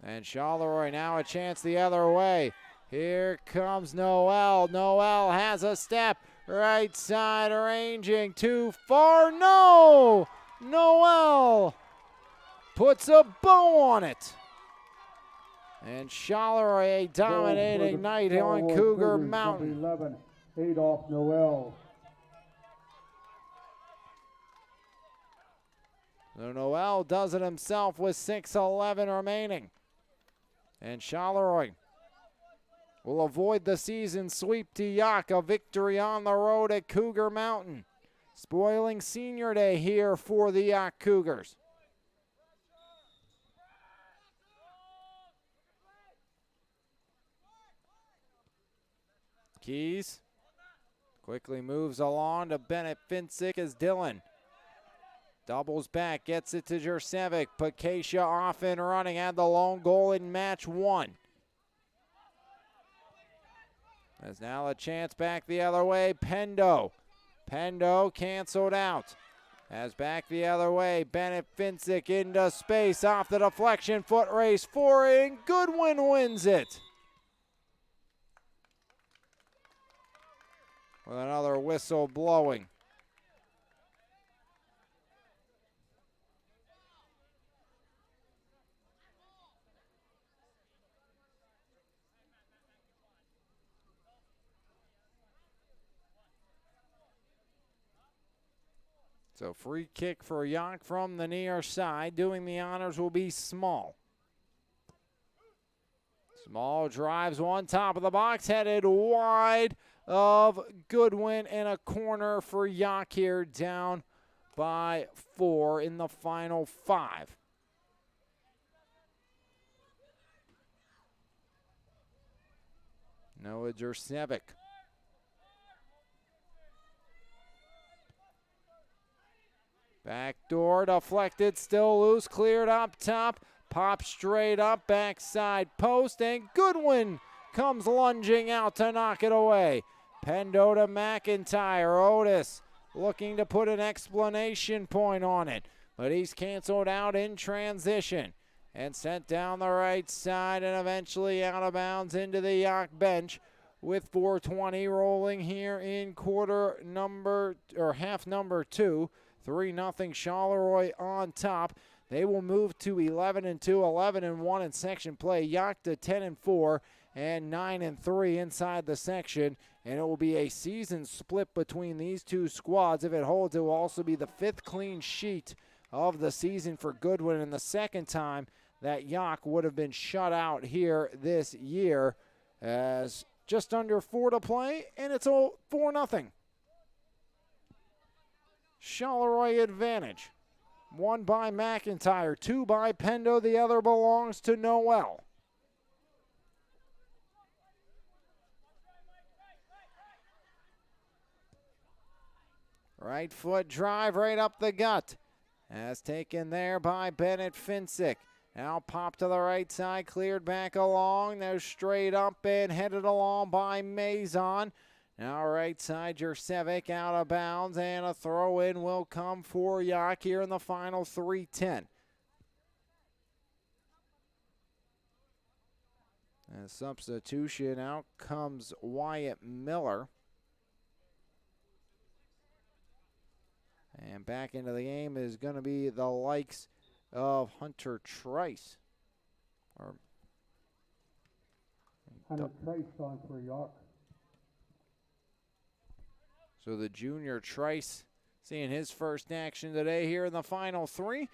And Charleroi now a chance the other way. Here comes Noel. Noel has a step. Right side arranging too far. No! Noel puts a bow on it. And Charleroi a dominating night on Cougar Mountain. 11, Adolph Noel. So Noel does it himself with 6:11 remaining. And Charleroi will avoid the season sweep to Yough. A victory on the road at Cougar Mountain. Spoiling senior day here for the Yough Cougars. Keys quickly moves along to Bennett Finsick as Dylan doubles back, gets it to Jurcevic. Pakacia off and running, had the lone goal in match 1. There's now a chance back the other way. Pendo canceled out. As back the other way, Bennett Finsick into space, off the deflection, foot race for it, and Goodwin wins it. With another whistle blowing. So free kick for Yough from the near side. Doing the honors will be Small. Small drives one top of the box, headed wide of Goodwin, and a corner for Yough here, down by 4 in the final 5. Noah Jurcevic. Backdoor deflected, still loose, cleared up top, pops straight up, backside post, and Goodwin comes lunging out to knock it away. Pendo to McIntyre. Otis looking to put an explanation point on it, but he's canceled out in transition and sent down the right side and eventually out of bounds into the Yough bench with 4:20 rolling here in half number 2. 3-0 Charleroi on top. They will move to 11-2, 11-1 in section play. Yough to 10-4 and 9-3 inside the section. And it will be a season split between these two squads. If it holds, it will also be the 5th clean sheet of the season for Goodwin, and the second time that Yough would have been shut out here this year. As just under 4 to play, and it's all 4-0. Charleroi advantage. One by McIntyre, two by Pendo, the other belongs to Noel. Right foot drive right up the gut. As taken there by Bennett Finsick. Now pop to the right side, cleared back along. Now straight up and headed along by Mazon. Now right side, Jurcevic out of bounds, and a throw in will come for Yough here in the final 3:10. As substitution, out comes Wyatt Miller. And back into the game is going to be the likes of Hunter Trice. Hunter Trice on for Yough. So the junior Trice seeing his first action today here in the final 3.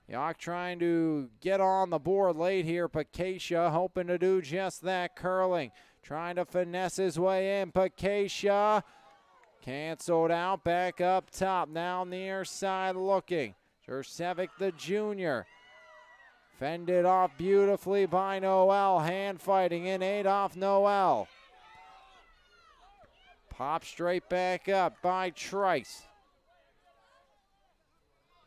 Yough trying to get on the board late here. Pakacia hoping to do just that. Curling, trying to finesse his way in. Pakacia canceled out, back up top. Now near side looking. Jurcevic the junior. Fended off beautifully by Noel. Hand fighting in 8 off Noel. Pop straight back up by Trice.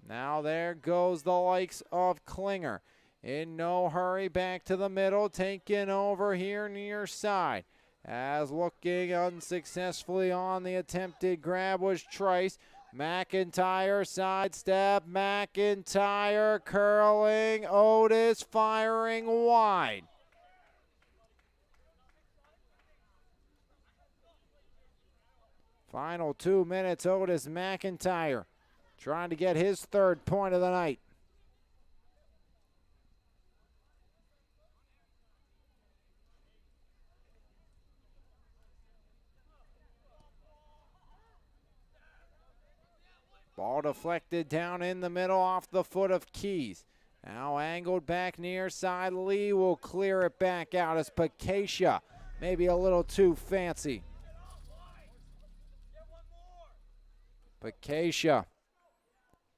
Now there goes the likes of Klinger. In no hurry, back to the middle, taken over here near side. As looking unsuccessfully on the attempted grab was Trice. McIntyre sidestep, McIntyre curling, Otis firing wide. Final 2 minutes, Otis McIntyre trying to get his 3rd point of the night. Ball deflected down in the middle off the foot of Keys. Now angled back near side. Lee will clear it back out as Pakacia. Maybe a little too fancy. Pakacia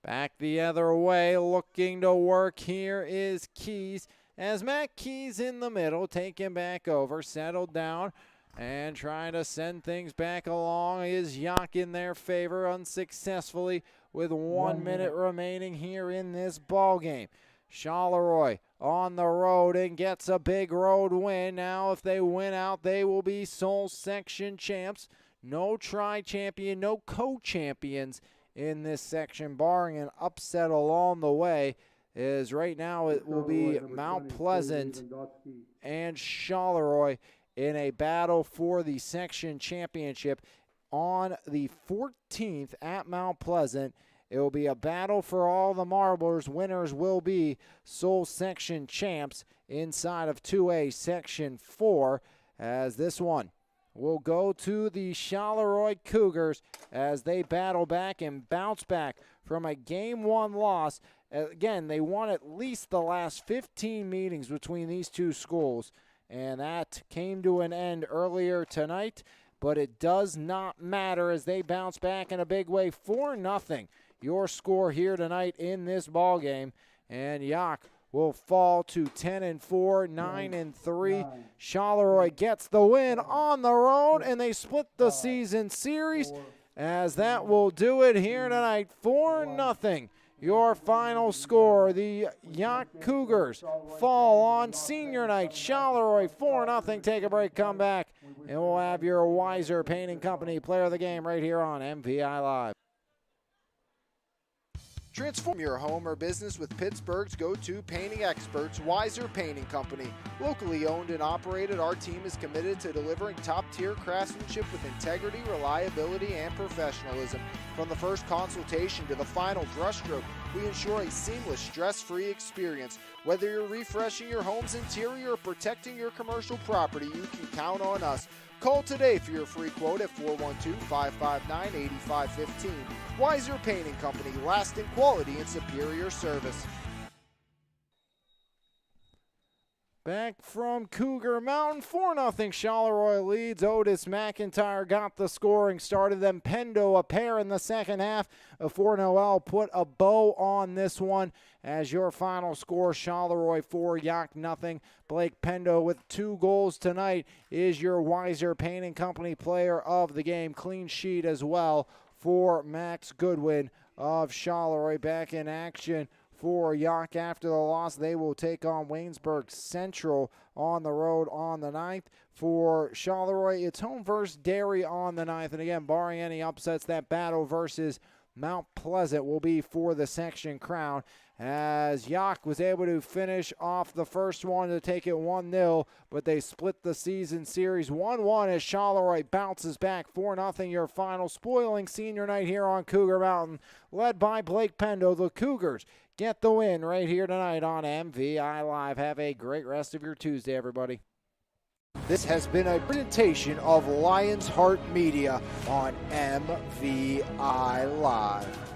back the other way, looking to work. Here is Keys as Matt Keys in the middle, taken back over, settled down, and trying to send things back along is Yough in their favor unsuccessfully with 1 minute remaining here in this ball game. Charleroi on the road and gets a big road win. Now if they win out, they will be sole section champs. No tri-champion, no co-champions in this section, barring an upset along the way. Is right now it will be Mount Pleasant and Charleroi in a battle for the section championship on the 14th at Mount Pleasant. It will be a battle for all the marbles. Winners will be sole section champs inside of 2A Section 4, as this one will go to the Charleroi Cougars as they battle back and bounce back from a Game 1 loss. Again, they won at least the last 15 meetings between these two schools, and that came to an end earlier tonight, but it does not matter as they bounce back in a big way. 4-0 your score here tonight in this ball game, and Yough will fall to 10-4, 9-3. Charleroi gets the win on the road, and they split the season series, as that will do it here tonight. 4-0. Your final score. The Yough Cougars fall on senior night. Charleroi 4-0. Take a break, come back, and we'll have your Wiser Painting Company player of the game right here on MVI Live. Transform your home or business with Pittsburgh's go-to painting experts, Wiser Painting Company. Locally owned and operated, our team is committed to delivering top-tier craftsmanship with integrity, reliability, and professionalism. From the first consultation to the final brushstroke, we ensure a seamless, stress-free experience. Whether you're refreshing your home's interior or protecting your commercial property, you can count on us. Call today for your free quote at 412-559-8515. Wiser Painting Company, lasting quality and superior service. Back from Cougar Mountain, 4-0 Charleroi leads. Otis McIntyre got the scoring started, then Pendo a pair in the second half. Before Noel put a bow on this one. As your final score, Charleroi 4, Yough nothing. Blake Pendo with 2 goals tonight is your Weiser Painting Company player of the game. Clean sheet as well for Max Goodwin of Charleroi. Back in action for Yough after the loss. They will take on Waynesburg Central on the road on the 9th. For Charleroi, it's home versus Derry on the 9th. And again, barring any upsets, that battle versus Mount Pleasant will be for the section crown, as Yough was able to finish off the first one to take it 1-0, but they split the season series 1-1 as Charleroi bounces back 4-0 your final, spoiling senior night here on Cougar Mountain, led by Blake Pendo. The Cougars get the win right here tonight on MVI Live. Have a great rest of your Tuesday, everybody. This has been a presentation of Lions Heart Media on MVI Live.